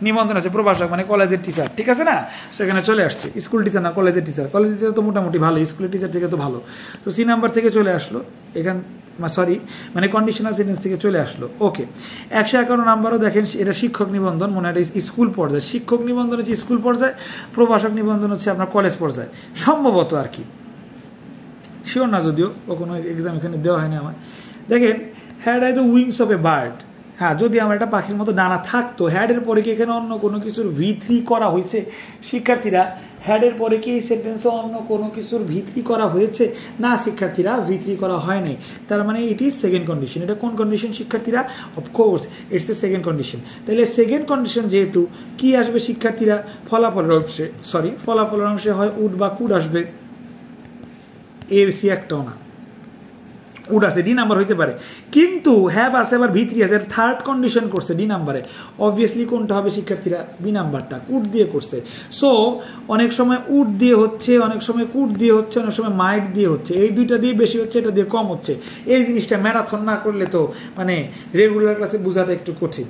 নিবন্ধন আছে, প্রভাষক মানে কলেজের টিচার, ঠিক আছে না, সেখানে চলে আসছে। স্কুল টিচার না, কলেজের টিচার, কলেজের টিচার তো মোটামুটি ভালো, স্কুলের টিচার থেকে তো ভালো। তো সি নাম্বার থেকে চলে আসলো এখান, মানে কন্ডিশনাল সেন্টেন্স থেকে চলে আসলো। ওকে, 151 নাম্বারও দেখেন, এটা শিক্ষক নিবন্ধন, মনে হয় স্কুল পর্যায়ে, শিক্ষক নিবন্ধন হচ্ছে স্কুল পর্যায়ে, প্রভাষক নিবন্ধন হচ্ছে আপনার কলেজ পর্যায়ে সম্ভবত, আর কি শিওর না, যদিও কখনো এক্সাম এখানে দেওয়া হয়নি আমার। দেখেন had I the wings of a bird, হ্যাঁ, যদি আমার একটা পাখির মতো ডানা থাকতো, হ্যাডের পরে কি এখানে অন্য কোনো কিছুর V3 করা হয়েছে শিক্ষার্থীরা? হ্যাডের পরে কি এই সেন্টেন্সে অন্য কোনো কিছুর V3 করা হয়েছে? না শিক্ষার্থীরা, V3 করা হয় নাই, তার মানে ইট ইজ সেকেন্ড কন্ডিশন। এটা কোন কন্ডিশন শিক্ষার্থীরা? Of course it's a second condition. তাহলে সেকেন্ড কন্ডিশন যেহেতু, কি আসবে শিক্ষার্থীরা? ফলাফলের অংশে হয় উড বা কুড আসবে, এর সি একটাও না, উড আছে, ডি নাম্বার হইতে পারে, কিন্তু হ্যাভ আছে আবার V3 আছে, থার্ড কন্ডিশন করছে ডি নাম্বারে, অবভিয়াসলি কোনটা হবে শিক্ষার্থীরা? বি নাম্বারটা, কুড দিয়ে করছে। সো অনেক সময় উড দিয়ে হচ্ছে, অনেক সময় কুড দিয়ে হচ্ছে, অনেক সময় মাইট দিয়ে হচ্ছে, এই দুইটা দিয়ে বেশি হচ্ছে, এটা দিয়ে কম হচ্ছে। এই জিনিসটা ম্যারাথন না করলে তো মানে রেগুলার ক্লাসে বোঝাটা একটু কঠিন।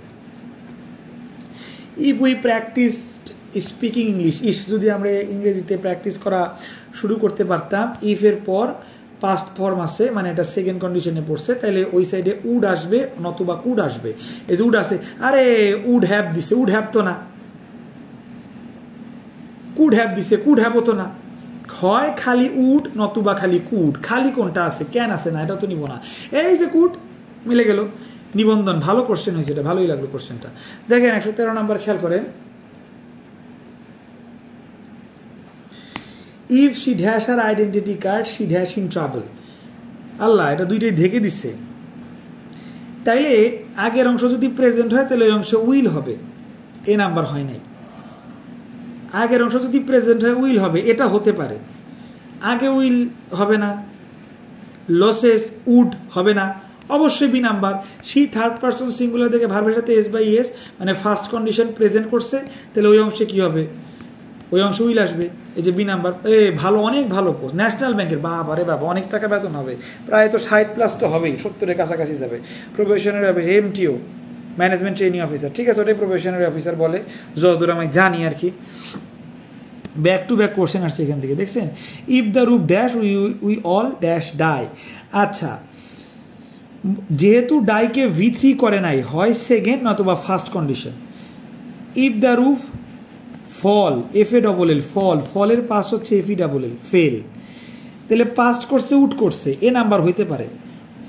If we practised speaking English, যদি আমরা ইংরেজিতে প্র্যাকটিস করা শুরু করতে পারতাম, ইফের পর পাস্ট ফর্ম আছে, মানে এটা সেকেন্ড কন্ডিশনে পড়ছে, তাহলে ওই সাইডে উড আসবে নতুবা কুড আসবে। এই যে উড আছে, আরে উড হ্যাভ দিছে, উড হ্যাভ তো না, কুড হ্যাভ দিছে, কুড হ্যাভ তো না, হয় খালি উড নতুবা খালি কুড, খালি কোনটা আছে, ক্যান আছে না, এটা তো নিব না। এই যে কুড মিলে গেল, নিবন্ধন। ভালো কোশ্চেন হয়েছে, এটা ভালোই লাগলো কোশ্চেনটা। দেখেন 113 নাম্বার খেয়াল করেন, if she dash her identity card she dash in trouble. Allah, এটা দুইটাই ঢেকে দিচ্ছে। তাইলে আগের অংশ যদি প্রেজেন্ট হয় তাহলে ওই অংশ উইল হবে, এ নাম্বার হয় নাই। আগের অংশ যদি প্রেজেন্ট হয় উইল হবে, এটা হতে পারে। আগে উইল হবে না, লসেস উড হবে না, অবশ্যই B number. C third person singular থেকে ভার্বের সাথে এস বাই এস, মানে ফার্স্ট কন্ডিশন প্রেজেন্ট করছে, তাহলে ওই অংশে কি হবে, ওই অংশ উইল আসবে। এই যে বি নাম্বার। ভালো, অনেক ভালো পোস্ট, ন্যাশনাল ব্যাংকের। বাবা রে বাবা, অনেক টাকা বেতন হবে, প্রায় তো 60+ তো হবেই, 70-এর কাছাকাছি যাবে। Probationary office, MTO, management training officer, ঠিক আছে, ওটাই প্রফেশনারি অফিসার বলে, যতদূর আমি জানি আর কি। ব্যাক টু ব্যাক কোশ্চেন আসছে এখান থেকে, দেখছেন। If the roof dash we all dash die. আচ্ছা, যেহেতু ডাইকে V3 করে নাই, হয় সেকেন্ড নতুবা first condition. If the roof fall, FA fall, ফলের পাস্ট হচ্ছে FE ফেল, তাহলে পাস্ট করছে উড করছে, এ নাম্বার হইতে পারে।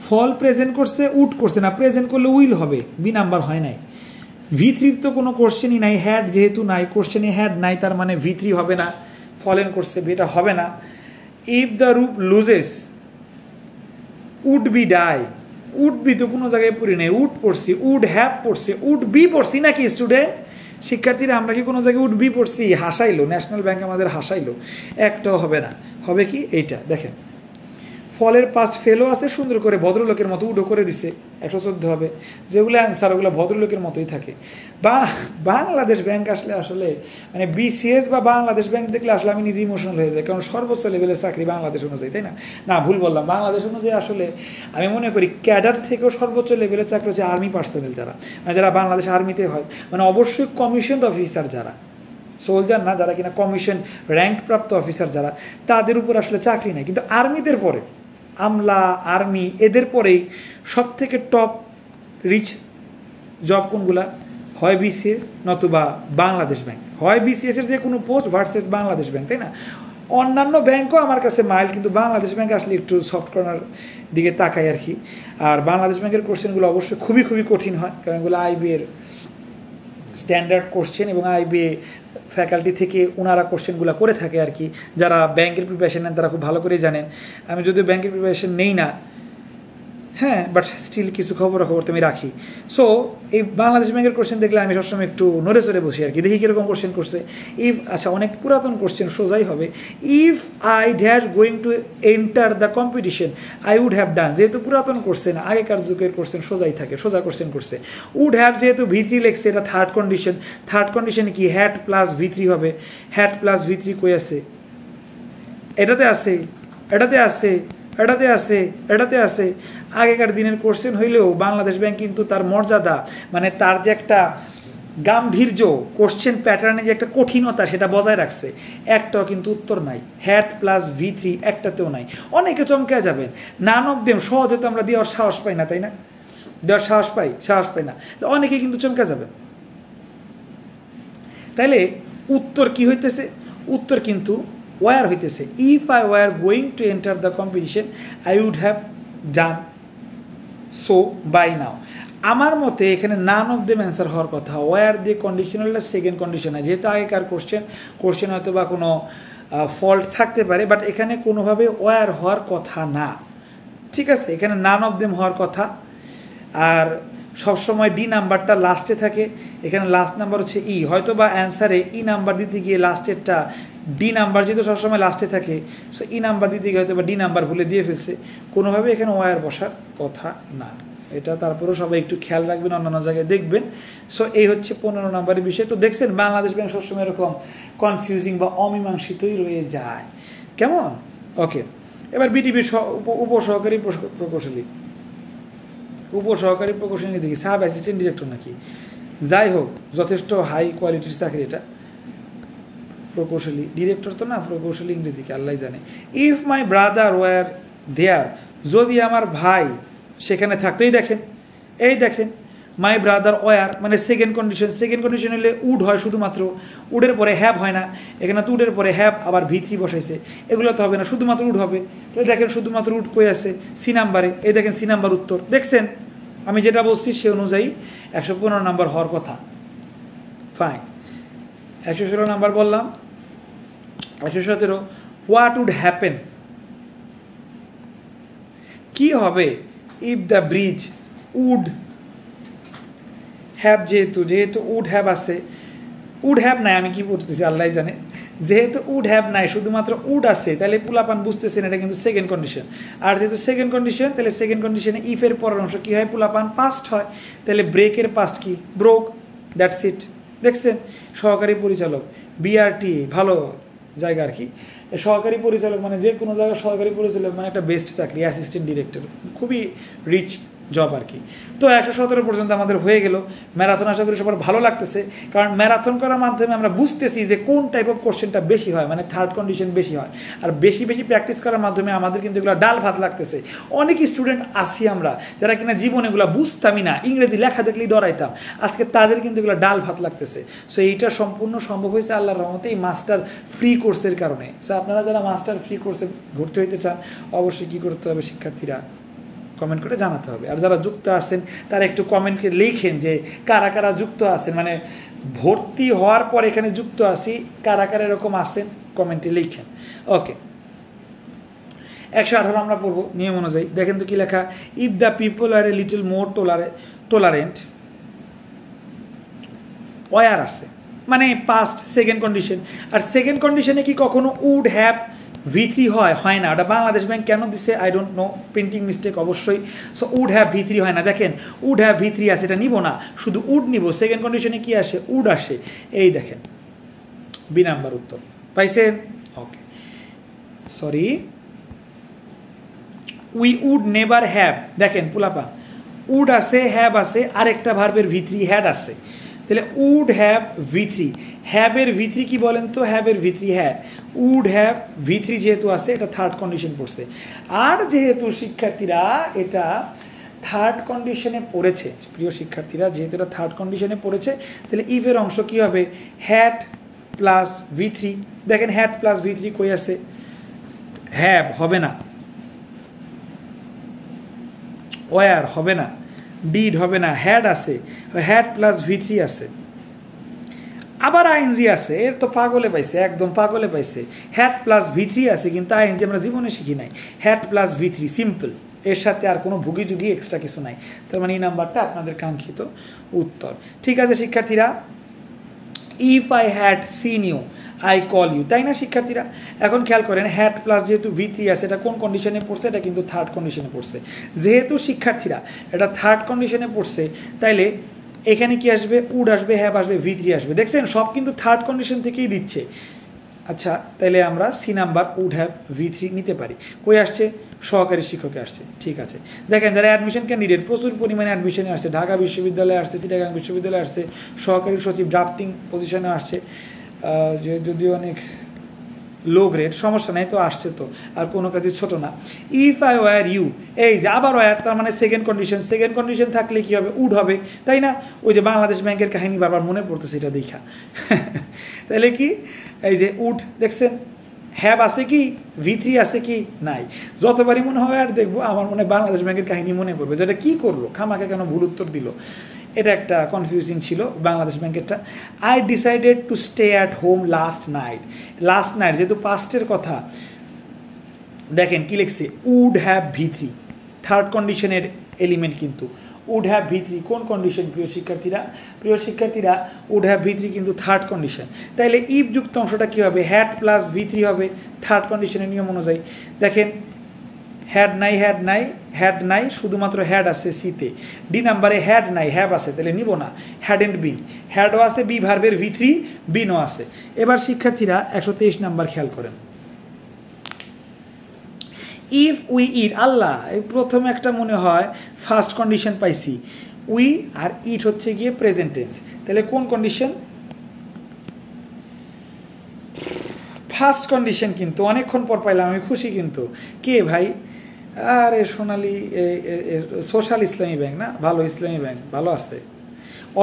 ফল প্রেজেন্ট করছে উড করছে না, প্রেজেন্ট করলে উইল হবে, বি নাম্বার হয় নাই। V3 তো কোনো কোশ্চেনই নাই, হ্যাড যেহেতু নাই, কোশ্চেনে হ্যাড নাই, তার মানে V3 হবে না, ফলেন করছে, এটা হবে না। If the roof loses would be die, would be তো কোনো জায়গায় পড়ি নাই, উড পড়ছি, উড হ্যাভ পড়ছি, উড বি পড়ছি নাকি স্টুডেন্ট? শিক্ষার্থীরা আমরা কি কোনো জায়গায় উড বি পড়ছি? হাসাইলো, ন্যাশনাল ব্যাংক আমাদের হাসাইলো, একটাও হবে না। হবে কি এইটা, দেখেন ফলের পাস্ট ফেলও আছে, সুন্দর করে ভদ্রলোকের মতো উডো করে দিছে, 114 হবে। যেগুলো অ্যান্সার ওগুলো ভদ্রলোকের মতোই থাকে। বা বাংলাদেশ ব্যাংক আসলে মানে BCS বা বাংলাদেশ ব্যাংক দেখলে আসলে আমি নিজে ইমোশনাল হয়ে যাই, কারণ সর্বোচ্চ লেভেলের চাকরি বাংলাদেশ অনুযায়ী, তাই না? না, ভুল বললাম, বাংলাদেশ অনুযায়ী আসলে আমি মনে করি ক্যাডার থেকেও সর্বোচ্চ লেভেলের চাকরি হচ্ছে আর্মি পার্সোনেল, যারা মানে যারা বাংলাদেশ আর্মিতে হয়, মানে অবশ্যই কমিশন অফিসার যারা, সোলজার না, যারা কিনা কমিশন র্যাঙ্ক প্রাপ্ত অফিসার যারা, তাদের উপর আসলে চাকরি নেই। কিন্তু আর্মিদের পরে, আমলা, আর্মি, এদের পরেই সব থেকে টপ রিচ জব কোনগুলা? হয় BCS নতুবা বাংলাদেশ ব্যাংক, হয় BCS এর যে কোনো পোস্ট ভার্সেস বাংলাদেশ ব্যাংক, তাই না? অন্যান্য ব্যাংকও আমার কাছে মাইল, কিন্তু বাংলাদেশ ব্যাংক আসলে একটু সফট কর্নার দিকে তাকাই আর কি। আর বাংলাদেশ ব্যাংকের কোশ্চেনগুলো অবশ্যই খুবই খুবই কঠিন হয়, কারণ এগুলো IB এর স্ট্যান্ডার্ড কোশ্চেন, এবং IB ফ্যাকাল্টি থেকে ওনারা কোশ্চেনগুলো করে থাকে আর কি। যারা ব্যাংকের প্রিপারেশন নেন তারা খুব ভালো করেই জানেন। আমি যদিও ব্যাংকের প্রিপারেশন নেই না, হ্যাঁ, বাট স্টিল কিছু খবর তো আমি রাখি। সো এই বাংলাদেশ ব্যাংকের কোশ্চেন দেখলে আমি সবসময় একটু নড়ে চড়ে বসি আর কি, দেখি কীরকম কোশ্চেন করছে। ইফ, আচ্ছা অনেক পুরাতন কোশ্চেন, সোজাই হবে। If I dash going to enter the competition I would have done, যেহেতু পুরাতন কোশ্চেন, আগেকার যুগের কোশ্চেন সোজাই থাকে, সোজা কোশ্চেন করছে। উড হ্যাভ যেহেতু V3 লেখছে, এটা থার্ড কন্ডিশন, থার্ড কন্ডিশনে কি হ্যাড প্লাস V3 হবে। হ্যাড প্লাস V3 কই আছে? এটাতে আছে, এটাতে আছে, এটাতে আছে, এটাতে আছে। আগেকার দিনের কোশ্চেন হইলেও বাংলাদেশ ব্যাংক কিন্তু তার মর্যাদা, মানে তার যে একটা গাম্ভীর্য, কোশ্চেন প্যাটার্নে যে একটা কঠিনতা, সেটা বজায় রাখছে। একটাও কিন্তু উত্তর নাই, হ্যাড প্লাস V3 একটাতেও নাই। অনেকে চমকে যাবেন, নান অফ দেম, সহজে তো আমরা দেওয়ার সাহস পাই না, তাই না? দেওয়ার সাহস পাই না, অনেকে কিন্তু চমকে যাবেন। তাইলে উত্তর কি হইতেছে? উত্তর কিন্তু ওয়ার হইতেছে। If I were going to enter the competition I would have done so by now. আমার মতে এখানে নান অফ দেম অ্যান্সার হওয়ার কথা। ওয়ার দিয়ে কন্ডিশনালটা সেকেন্ড কন্ডিশনে, যেহেতু আগেকার কোশ্চেন হয়তো বা কোনো ফল্ট থাকতে পারে, বাট এখানে কোনোভাবে ওয়ার হওয়ার কথা না, ঠিক আছে? এখানে নান অফ দেম হওয়ার কথা। আর সবসময় ডি নাম্বারটা লাস্টে থাকে, এখানে লাস্ট নাম্বার হচ্ছে ই, হয়তো বা অ্যান্সারে ই নাম্বার দিতে গিয়ে লাস্টেরটা ডি নাম্বার, যেহেতু সবসময় লাস্টে থাকে, সো ই নাম্বার দিতে গিয়ে হয়তো বা ডি নাম্বার ভুলে দিয়ে ফেলছে। কোনোভাবে এখানে ওয়ার বসার কথা না, এটা তারপরেও সবাই একটু খেয়াল রাখবেন, অন্যান্য জায়গায় দেখবেন। সো এই হচ্ছে 15 নম্বরের বিষয়। তো দেখছেন বাংলাদেশ ব্যাংক সবসময় এরকম কনফিউজিং বা অমীমাংসিতই রয়ে যায়, কেমন? ওকে, এবার বিটিভির উপসহকারী প্রকৌশলী নিয়ে দেখি, সাব অ্যাসিস্ট্যান্ট ডিরেক্টর নাকি, যাই হোক, যথেষ্ট হাই কোয়ালিটির চাকরি এটা। প্রকৌশলী, ডিরেক্টর তো না, প্রকৌশলী ইংরেজিকে আল্লাহ জানে। ইফ মাই ব্রাদার ওয়ার দেয়ার, যদি আমার ভাই সেখানে থাকতো। এই দেখেন মাই ব্রাদার ওয়ার মানে সেকেন্ড কন্ডিশন। সেকেন্ড কন্ডিশন হলে উড হয় শুধুমাত্র, উডের পরে হ্যাভ হয় না। এখানে তো উডের পরে হ্যাভ আবার ভি3 বসাইছে, এগুলো তো হবে না, শুধুমাত্র উড হবে। তাহলে দেখেন শুধুমাত্র উড কই আছে, সি নাম্বারে। এই দেখেন সি নাম্বার উত্তর, দেখছেন আমি যেটা বলছি সে অনুযায়ী 115 নাম্বার হওয়ার কথা। ফাইন, 116 নাম্বার বললাম। 117, হোয়াট উড হ্যাপেন, কি হবে if the bridge would have, যেহেতু উড হ্যাভ আছে, উড হ্যাভ নাই, আমি কি বলতেছি আল্লাহ জানে। যেহেতু উড হ্যাভ নাই, শুধুমাত্র উড আছে, তাহলে পোলাপান বুঝতেছেন এটা কিন্তু সেকেন্ড কন্ডিশন। আর যেহেতু সেকেন্ড কন্ডিশন, তাহলে সেকেন্ড কন্ডিশনে ইফের পরের অংশ কী হয়, পোলাপান পাস্ট হয়। তাহলে ব্রেকের পাস্ট কি, ব্রোক, দ্যাটস ইট। দেখছেন সহকারী পরিচালক, বিআরটি ভালো জায়গা আর কি। সহকারী পরিচালক মানে যে কোনো জায়গায় সহকারী পরিচালক মানে একটা বেস্ট চাকরি, অ্যাসিস্ট্যান্ট ডিরেক্টর, খুবই রিচ জব আর কি। তো 117 পর্যন্ত আমাদের হয়ে গেল ম্যারাথন। আশা করি সবার ভালো লাগতেছে, কারণ ম্যারাথন করার মাধ্যমে আমরা বুঝতেছি যে কোন টাইপ অফ কোশ্চেনটা বেশি হয়, মানে থার্ড কন্ডিশন বেশি হয়। আর বেশি প্র্যাকটিস করার মাধ্যমে আমাদের কিন্তু এগুলো ডাল ভাত লাগতেছে। অনেক স্টুডেন্ট আছি আমরা যারা কিনা জীবনে এগুলো বুঝতামই না, ইংরেজি লেখা দেখলেই ডরাইতাম, আজকে তাদের কিন্তু এগুলো ডাল ভাত লাগতেছে। সো এইটা সম্পূর্ণ সম্ভব হয়েছে আল্লাহর রহমতে এই মাস্টার ফ্রি কোর্সের কারণে। সো আপনারা যারা মাস্টার ফ্রি কোর্সে ভর্তি হইতে চান অবশ্যই কী করতে হবে, শিক্ষার্থীরা কমেন্ট করে জানাতে হবে। আর যারা যুক্ত আছেন তারা একটু কমেন্টকে লিখেন যে কারা কারা যুক্ত আছেন, মানে ভর্তি হওয়ার পর এখানে যুক্ত আছি, কারা কারা এরকম আছেন কমেন্টে লিখেন। ওকে, 118 আমরা পড়বো নিয়ম অনুযায়ী। দেখেন তো কি লেখা, if the people are a little more tolerant, were আছে মানে পাস্ট সেকেন্ড কন্ডিশন। আর সেকেন্ড কন্ডিশনে কি কখনো উড হ্যাভ ভি3 হয় না। ওটা বাংলাদেশ ব্যাংক কেন দিছে I don't know, printing mistake অবশ্যই। সো উড হ্যাভ ভি3 হয় না। দেখেন উড হ্যাভ ভি3 আছে, এটা নিব না, শুধু উড নিব। সেকেন্ড কন্ডিশনে কি আসে, উড আসে। এই দেখেন বি নাম্বার উত্তর পাইছেন। Okay, sorry, we would never have, দেখেন পোলাপা উড আছে, হ্যাভ আছে, আরেকটা ভার্বের ভি3 হ্যাড আছে। তাহলে উড হ্যাভ ভি3, হ্যাভের ভি3 কি বলেন তো, হ্যাভের ভি3 হ্যাড। উড হ্যাভ ভি3 যেহেতু আছে এটা থার্ড কন্ডিশন পড়ছে। আর যেহেতু শিক্ষার্থীরা এটা থার্ড কন্ডিশনে পড়েছে, প্রিয় শিক্ষার্থীরা যেহেতু এটা থার্ড কন্ডিশনে পড়েছে, তাহলে ইভের অংশ কি হবে, হ্যাড প্লাস ভি3। দেখেন হ্যাড প্লাস ভি3 কই আছে, হ্যাভ হবে না, ওয়ার হবে না, ডিড হবে না, হ্যাড আছে, হ্যাড প্লাস ভি3 আছে, আবার আইএনজি আছে। এর তো পাগলে পাইছে, একদম পাগলে পাইছে। হ্যাড প্লাস ভি3 আছে, কিন্তু আইএনজি আমরা জীবনে শিখি নাই। হ্যাড প্লাস ভি3 সিম্পল, এর সাথে আর কোনো ভুগি এক্সট্রা কিছু নাই। তার মানে এই নাম্বারটা আপনাদের কাঙ্ক্ষিত উত্তর। ঠিক আছে শিক্ষার্থীরা, if I had seen you I call you, তাই না শিক্ষার্থীরা? এখন খেয়াল করেন হ্যাড প্লাস যেহেতু ভি3 আছে, এটা কোন কন্ডিশনে পড়ছে, এটা কিন্তু থার্ড কন্ডিশনে পড়ছে। যেহেতু শিক্ষার্থীরা এটা থার্ড কন্ডিশনে পড়ছে, তাইলে এখানে কি আসবে, উড আসবে, হ্যাভ আসবে, ভি3 আসবে। দেখছেন সব কিন্তু থার্ড কন্ডিশন থেকেই দিচ্ছে। আচ্ছা, তাইলে আমরা সি নাম্বার উড হ্যাভ ভি3 নিতে পারি। কই আসছে, সহকারী শিক্ষকে আসছে। ঠিক আছে, দেখেন যারা অ্যাডমিশন ক্যান্ডিডেট প্রচুর পরিমাণে অ্যাডমিশনে আসছে, ঢাকা বিশ্ববিদ্যালয়ে আসছে, চিটাগাং বিশ্ববিদ্যালয়ে আসছে, সহকারী সচিব ড্রাফটিং পজিশনে আসছে, যদিও অনেক লো গ্রেড, সমস্যা নেই, তো আসছে তো, আর কোনো কাজে ছোট না। ইফ আই ওয়ার ইউ, এই যে আবার ওয়ার, তার মানে সেকেন্ড কন্ডিশন। সেকেন্ড কন্ডিশন থাকলে কি হবে, উড হবে, তাই না? ওই যে বাংলাদেশ ব্যাংকের কাহিনী বারবার মনে পড়তেছে এটা দেখা। তাহলে কি, এই যে উড দেখছেন, হ্যাভ আছে কি, ভি3 আছে কি, নাই। যতবারই মনে হয় আর দেখবো আমার মনে বাংলাদেশ ব্যাংকের কাহিনী মনে পড়বে, যেটা কি করলো, খামাকে কেন ভুল উত্তর দিল। এটা একটা কনফিউজিং ছিল বাংলাদেশ ব্যাংকেরটা। I decided to stay at home last night. Last night যেহেতু পাস্টের কথা, দেখেন কি লিখছে, উড হ্যাভ ভি3, থার্ড কন্ডিশনের এলিমেন্ট কিন্তু উড হ্যাভ ভি3 কোন কন্ডিশন প্রিয় শিক্ষার্থীরা? প্রিয় শিক্ষার্থীরা উড হ্যাভ ভি3 কিন্তু থার্ড কন্ডিশন। তাইলে ইফ যুক্ত অংশটা কী হবে, হ্যাড প্লাস ভি3 হবে থার্ড কন্ডিশনের নিয়ম অনুযায়ী। দেখেন হ্যাড নাই, শুধুমাত্র হ্যাড আছে সিতে। ডি নাম্বারে হ্যাড নাই, হ্যাভ আছে, তাহলে নিব না। হ্যাড এন্ড বিন, হ্যাডও আছে, বি ভার্বের ভি3, বিনও আছে। এবার শিক্ষার্থীরা 123 নাম্বার খেয়াল করেন, ইফ উই ইট, আল্লাহ এই প্রথম একটা মনে হয় ফার্স্ট কন্ডিশন পাইছি, উই আর ইট হচ্ছে গিয়ে প্রেজেন্ট টেন্স। তাহলে কোন কন্ডিশন? ফার্স্ট কন্ডিশন কিন্তু অনেকক্ষণ পর পাইলাম, আমি খুশি কিন্তু। কে ভাই? আরে সোনালী সোশ্যাল ইসলামী ব্যাংক না, ভালো ইসলামী ব্যাংক, ভালো আছে,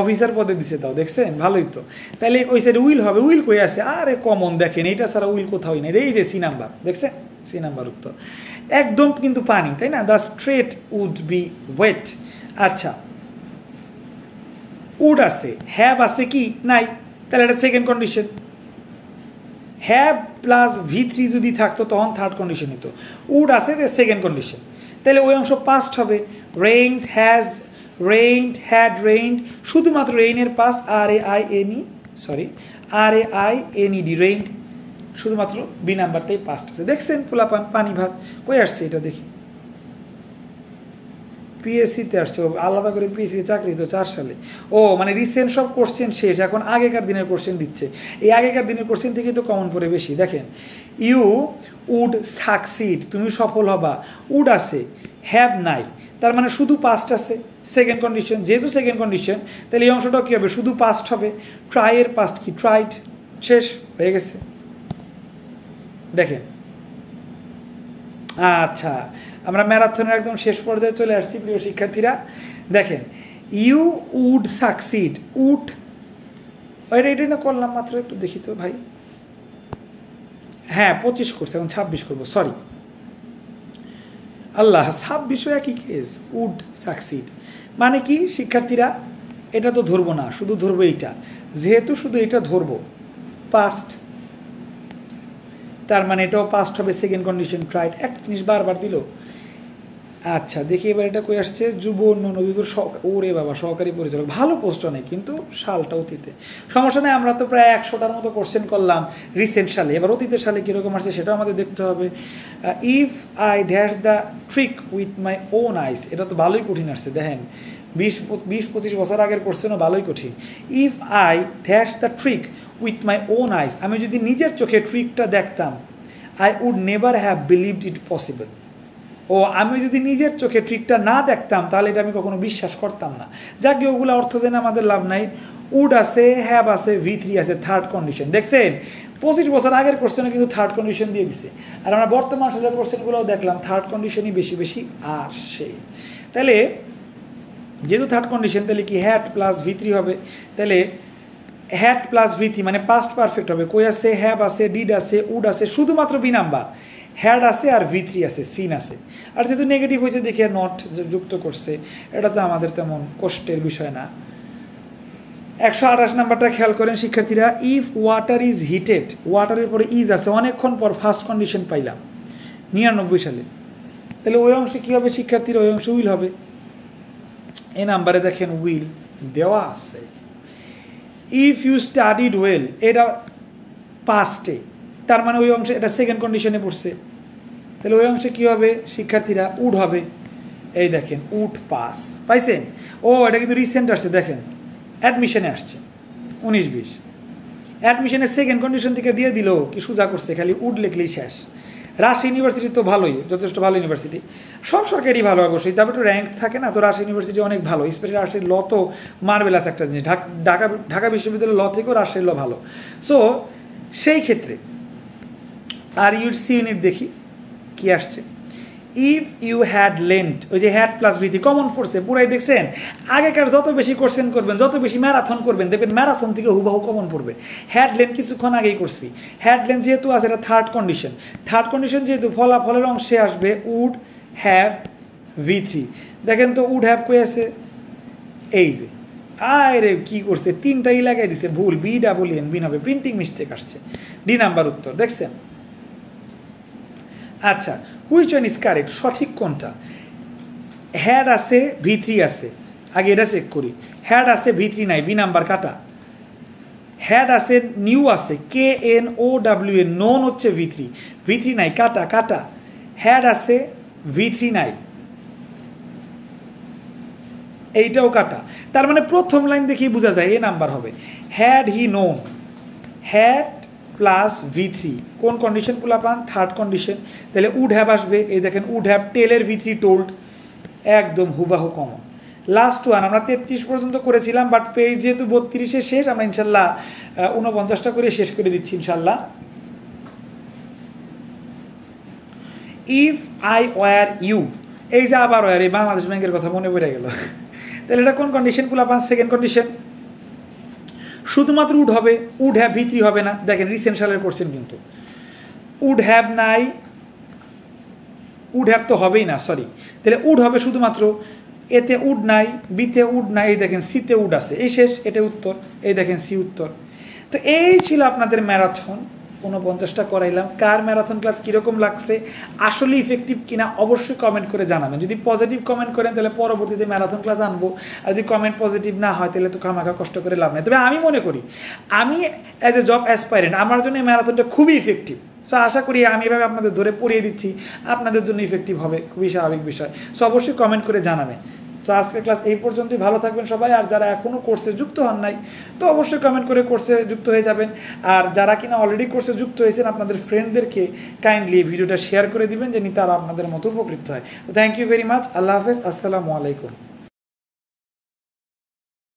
অফিসার পদে দিছে তাও, দেখছেন? ভালোই তো। তাহলে ওই সাইডে উইল হবে, উইল কই আছে? আরে কমন, দেখেন এইটা ছাড়া উইল কোথাও নেই, এই যে সি নাম্বার, দেখছেন? সি নাম্বার উত্তর একদম কিন্তু পানি, তাই না? The straight would be wait. আচ্ছা, উড আছে, হ্যাভ আছে কি? নাই, তাহলে এটা second condition. Have plus V3 যদি থাকতো তখন থার্ড কন্ডিশন হতো। উড আছে, সেকেন্ড কন্ডিশন, তাহলে ওই অংশ পাস্ট হবে। Rains, has rained, had rained, শুধুমাত্র রেইনের পাস্ট RAINED, রেইনড, শুধুমাত্র বি নাম্বারটাই পাস্ট আছে। দেখছেন পোলাপান পানি ভাত কই আসছে এটা দেখি? পিএসসিতে আসছে, আলাদা করে পিএসসিতে চাকরি তো 4 সালে। ও মানে রিসেন্ট সব কোশ্চেন শেষ, এখন আগেকার দিনের কোশ্চেন দিচ্ছে। এই আগেকার দিনের কোশ্চেন থেকে তো কমন পড়ে বেশি। দেখেন, ইউ উড সাকসিড, তুমি সফল হবা। উড আছে, হ্যাভ নাই, তার মানে শুধু পাস্ট আছে, সেকেন্ড কন্ডিশন। যেহেতু সেকেন্ড কন্ডিশন, তাহলে এই অংশটা কী হবে? শুধু পাস্ট হবে। ট্রাই এর পাস্ট কি? ট্রাইড, শেষ হয়ে গেছে। দেখেন, আচ্ছা, আমরা ম্যারাথনের একদম শেষ পর্যায়ে চলে আসছি প্রিয় শিক্ষার্থীরা। দেখেন, ইউ উড সাকসিড, উড, এটা না করলাম মাত্র, একটু দেখি তো ভাই। হ্যাঁ 25 করছে, এখন 26 করবো, সরি আল্লাহ, 26ও একই কেস, উড সাকসিড মানে কি শিক্ষার্থীরা? এটা তো ধরবো না, শুধু ধরবো এইটা। যেহেতু শুধু এটা ধরবো, পাস্ট, তার মানে এটাও পাস্ট হবে, সেকেন্ড কন্ডিশন। ট্রাইড, এক জিনিস বারবার দিল। আচ্ছা দেখি এবার এটা কই আসছে? যুব উন্নয়ন অধিদপ্তর, ওরে বাবা, সহকারী পরিচালক, ভালো পোস্ট নেই কিন্তু সালটা অতীতে, সমস্যা নেই। আমরা তো প্রায় 100টার মতো কোশ্চেন করলাম রিসেন্ট সালে, এবার অতীতের সালে কীরকম আসছে সেটাও আমাদের দেখতে হবে। If I dash the trick with my own আইস, এটা তো ভালোই কঠিন আসছে, দেখেন 20-25 বছর আগের কোশ্চেনও ভালোই কঠিন। If I dash the trick with my own eyes, আমি যদি নিজের চোখে ট্রিকটা দেখতাম, I would never have believed it possible. ও আমি যদি নিজের চোখে ট্রিকটা না দেখতাম তাহলে এটা আমি কখনো বিশ্বাস করতাম না। যাকে ওগুলো অর্থ জেনে আমাদের লাভ নাই। উড আছে, হ্যাভ আছে, V3 আছে, থার্ড কন্ডিশন। দেখছেন 25 বছর আগের কোশ্চেনে কিন্তু থার্ড কন্ডিশন দিয়ে দিছে, আর আমরা বর্তমান সালের কোশ্চেনগুলোও দেখলাম থার্ড কন্ডিশনই বেশি বেশি আসে। তাহলে যেহেতু থার্ড কন্ডিশন, তাহলে কি হ্যাড প্লাস V3 হবে। তাহলে হ্যাড প্লাস V3 মানে পাস্ট পারফেক্ট হবে। কই আছে? হ্যাভ আছে, ডিড আছে, উড আছে, শুধুমাত্র বি নাম্বার, হ্যাড আছে আর V3 আছে, সিন আছে। আর যেহেতু নেগেটিভ হয়েছে দেখে নট যুক্ত করছে, এটা তো আমাদের তেমন কষ্টের বিষয় না। 128 নাম্বারটা খেয়াল করেন শিক্ষার্থীরা। ইফ ওয়াটার ইজ হিটেড, ওয়াটারের পরে ইজ আছে, অনেকক্ষণ পর ফার্স্ট কন্ডিশন পাইলাম 99 সালে। তাহলে ওই অংশে কী হবে শিক্ষার্থীরা? ওই অংশে উইল হবে। এই নাম্বারে দেখেন উইল দেওয়া আছে। ইফ ইউ স্টাডিড ওয়েল, এটা পাস্টে, তার মানে ওই অংশে এটা সেকেন্ড কন্ডিশনে পড়ছে, তাহলে ওই অংশে কী হবে শিক্ষার্থীরা? উড হবে। এই দেখেন উড পাস, পাইছেন? ও এটা কিন্তু রিসেন্ট আসছে, দেখেন অ্যাডমিশনে আসছে 19-20, অ্যাডমিশনের সেকেন্ড কন্ডিশন থেকে দিয়ে দিল, কি সোজা করছে, খালি উড লিখলেই শেষ। রাজশাহী ইউনিভার্সিটি তো ভালোই, যথেষ্ট ভালো ইউনিভার্সিটি, সব সরকারি ভালো অবশ্যই, তারপর একটু র্যাঙ্ক থাকে না, তো রাজশাহী ইউনিভার্সিটি অনেক ভালো, স্পেশালি রাজশাহীর ল তো মার্বেলাস একটা জিনিস। ঢাকা বিশ্ববিদ্যালয়ের ল থেকেও রাজশাহীর ল ভালো। সো সেই ক্ষেত্রে আর ইউর সি ইউনিট দেখি কি আসছে। ইফ ইউ হ্যাড লেন্ট, ওই যে হ্যাড প্লাস V3 কমন ফোর্সে পুরাই দেখছেন। আগেকার যত বেশি কোশ্চেন করবেন, যত বেশি ম্যারাথন করবেন, দেখবেন ম্যারাথন থেকে হুবাহু কমন পড়বে। হ্যাড লেন্ট কিছুক্ষণ আগেই করছি। হ্যাড লেন্ট যেহেতু আছে এটা থার্ড কন্ডিশন, থার্ড কন্ডিশন যেহেতু ফলাফলের অংশে আসবে উড হ্যাভ V3। দেখেন তো উড হ্যাভ কই আছে? এই যে আরে কি করছে, 3টাই লাগাই দিছে, ভুল, BEEN বিন হবে, প্রিন্টিং মিস্টেক আসছে, ডি নাম্বার উত্তর। দেখছেন? আচ্ছা, হুইচ ওয়ান ইজ কারেক্ট, সঠিক কোনটা? হ্যাড আছে, V3 আছে, আগে এটা চেক করি। হ্যাড আছে, V3 নাই, বি নাম্বার কাটা। হ্যাড আছে, নিউ আছে, KNOWN, নোন হচ্ছে V3 নাই, কাটা কাটা। হ্যাড আছে, V3 নাই, এইটাও কাটা। তার মানে প্রথম লাইন দেখেই বোঝা যায় এ নাম্বার হবে। Had he known, had plus V3 কোন কন্ডিশন পোলাপান? Third condition. তাহলে উড হ্যাভ আসবে, এই দেখেন উড হ্যাভ, টেলের V3 টোল্ড, একদম হুবাহু কমন। লাস্ট ওয়ান আমরা 33 পর্যন্ত করেছিলাম, বাট পেজ যেহেতু 32-এ শেষ, আমরা ইনশাল্লাহ 49টা করে শেষ করে দিচ্ছি ইনশাল্লাহ। ইফ আই ওয়ার ইউ, এই যে আবার ওয়ার, এই বাংলাদেশ ব্যাংকের কথা মনে পড়ে গেল। তাহলে এটা কোন কন্ডিশন পোলাপান? Second condition. শুধুমাত্র উড হবে, উড হ্যাভ ভি3 হবে না। দেখেন রিসেন্ট সালের কোশ্চেন কিন্তু উড হ্যাভ নাই, উড হ্যাভ তো হবেই না, সরি। তাহলে উড হবে শুধুমাত্র, এতে উড নাই, বিতে উড নাই, এই দেখেন সিতে উড আছে, এই শেষ, এটা উত্তর, এই দেখেন সি উত্তর। তো এই ছিল আপনাদের ম্যারাথন, 49টা করাইলাম। কার ম্যারাথন ক্লাস কীরকম লাগছে, আসলে ইফেক্টিভ কিনা অবশ্যই কমেন্ট করে জানাবেন। যদি পজিটিভ কমেন্ট করেন তাহলে পরবর্তীতে ম্যারাথন ক্লাস আনবো, আর যদি কমেন্ট পজিটিভ না হয় তাহলে তো খামাখা কষ্ট করে লাভ নেই। তবে আমি মনে করি, আমি অ্যাজ এ জব অ্যাসপাইরেন্ট আমার জন্য এই ম্যারাথনটা খুবই ইফেক্টিভ। সো আশা করি আমি এভাবে আপনাদের ধরে পড়িয়ে দিচ্ছি, আপনাদের জন্য ইফেক্টিভ হবে, খুবই স্বাভাবিক বিষয়। সো অবশ্যই কমেন্ট করে জানাবেন। সো আজকের ক্লাস এই পর্যন্তই, ভালো থাকবেন সবাই। আর যারা এখনও কোর্সে যুক্ত হন নাই, তো অবশ্যই কমেন্ট করে কোর্সে যুক্ত হয়ে যাবেন। আর যারা কিনা অলরেডি কোর্সে যুক্ত হয়েছেন, আপনাদের ফ্রেন্ডদেরকে কাইন্ডলি ভিডিওটা শেয়ার করে দিবেন, যেন তারা আপনাদের মতো উপকৃত হয়। তো থ্যাংক ইউ ভেরি মাচ। আল্লাহ হাফেজ, আসসালামু আলাইকুম।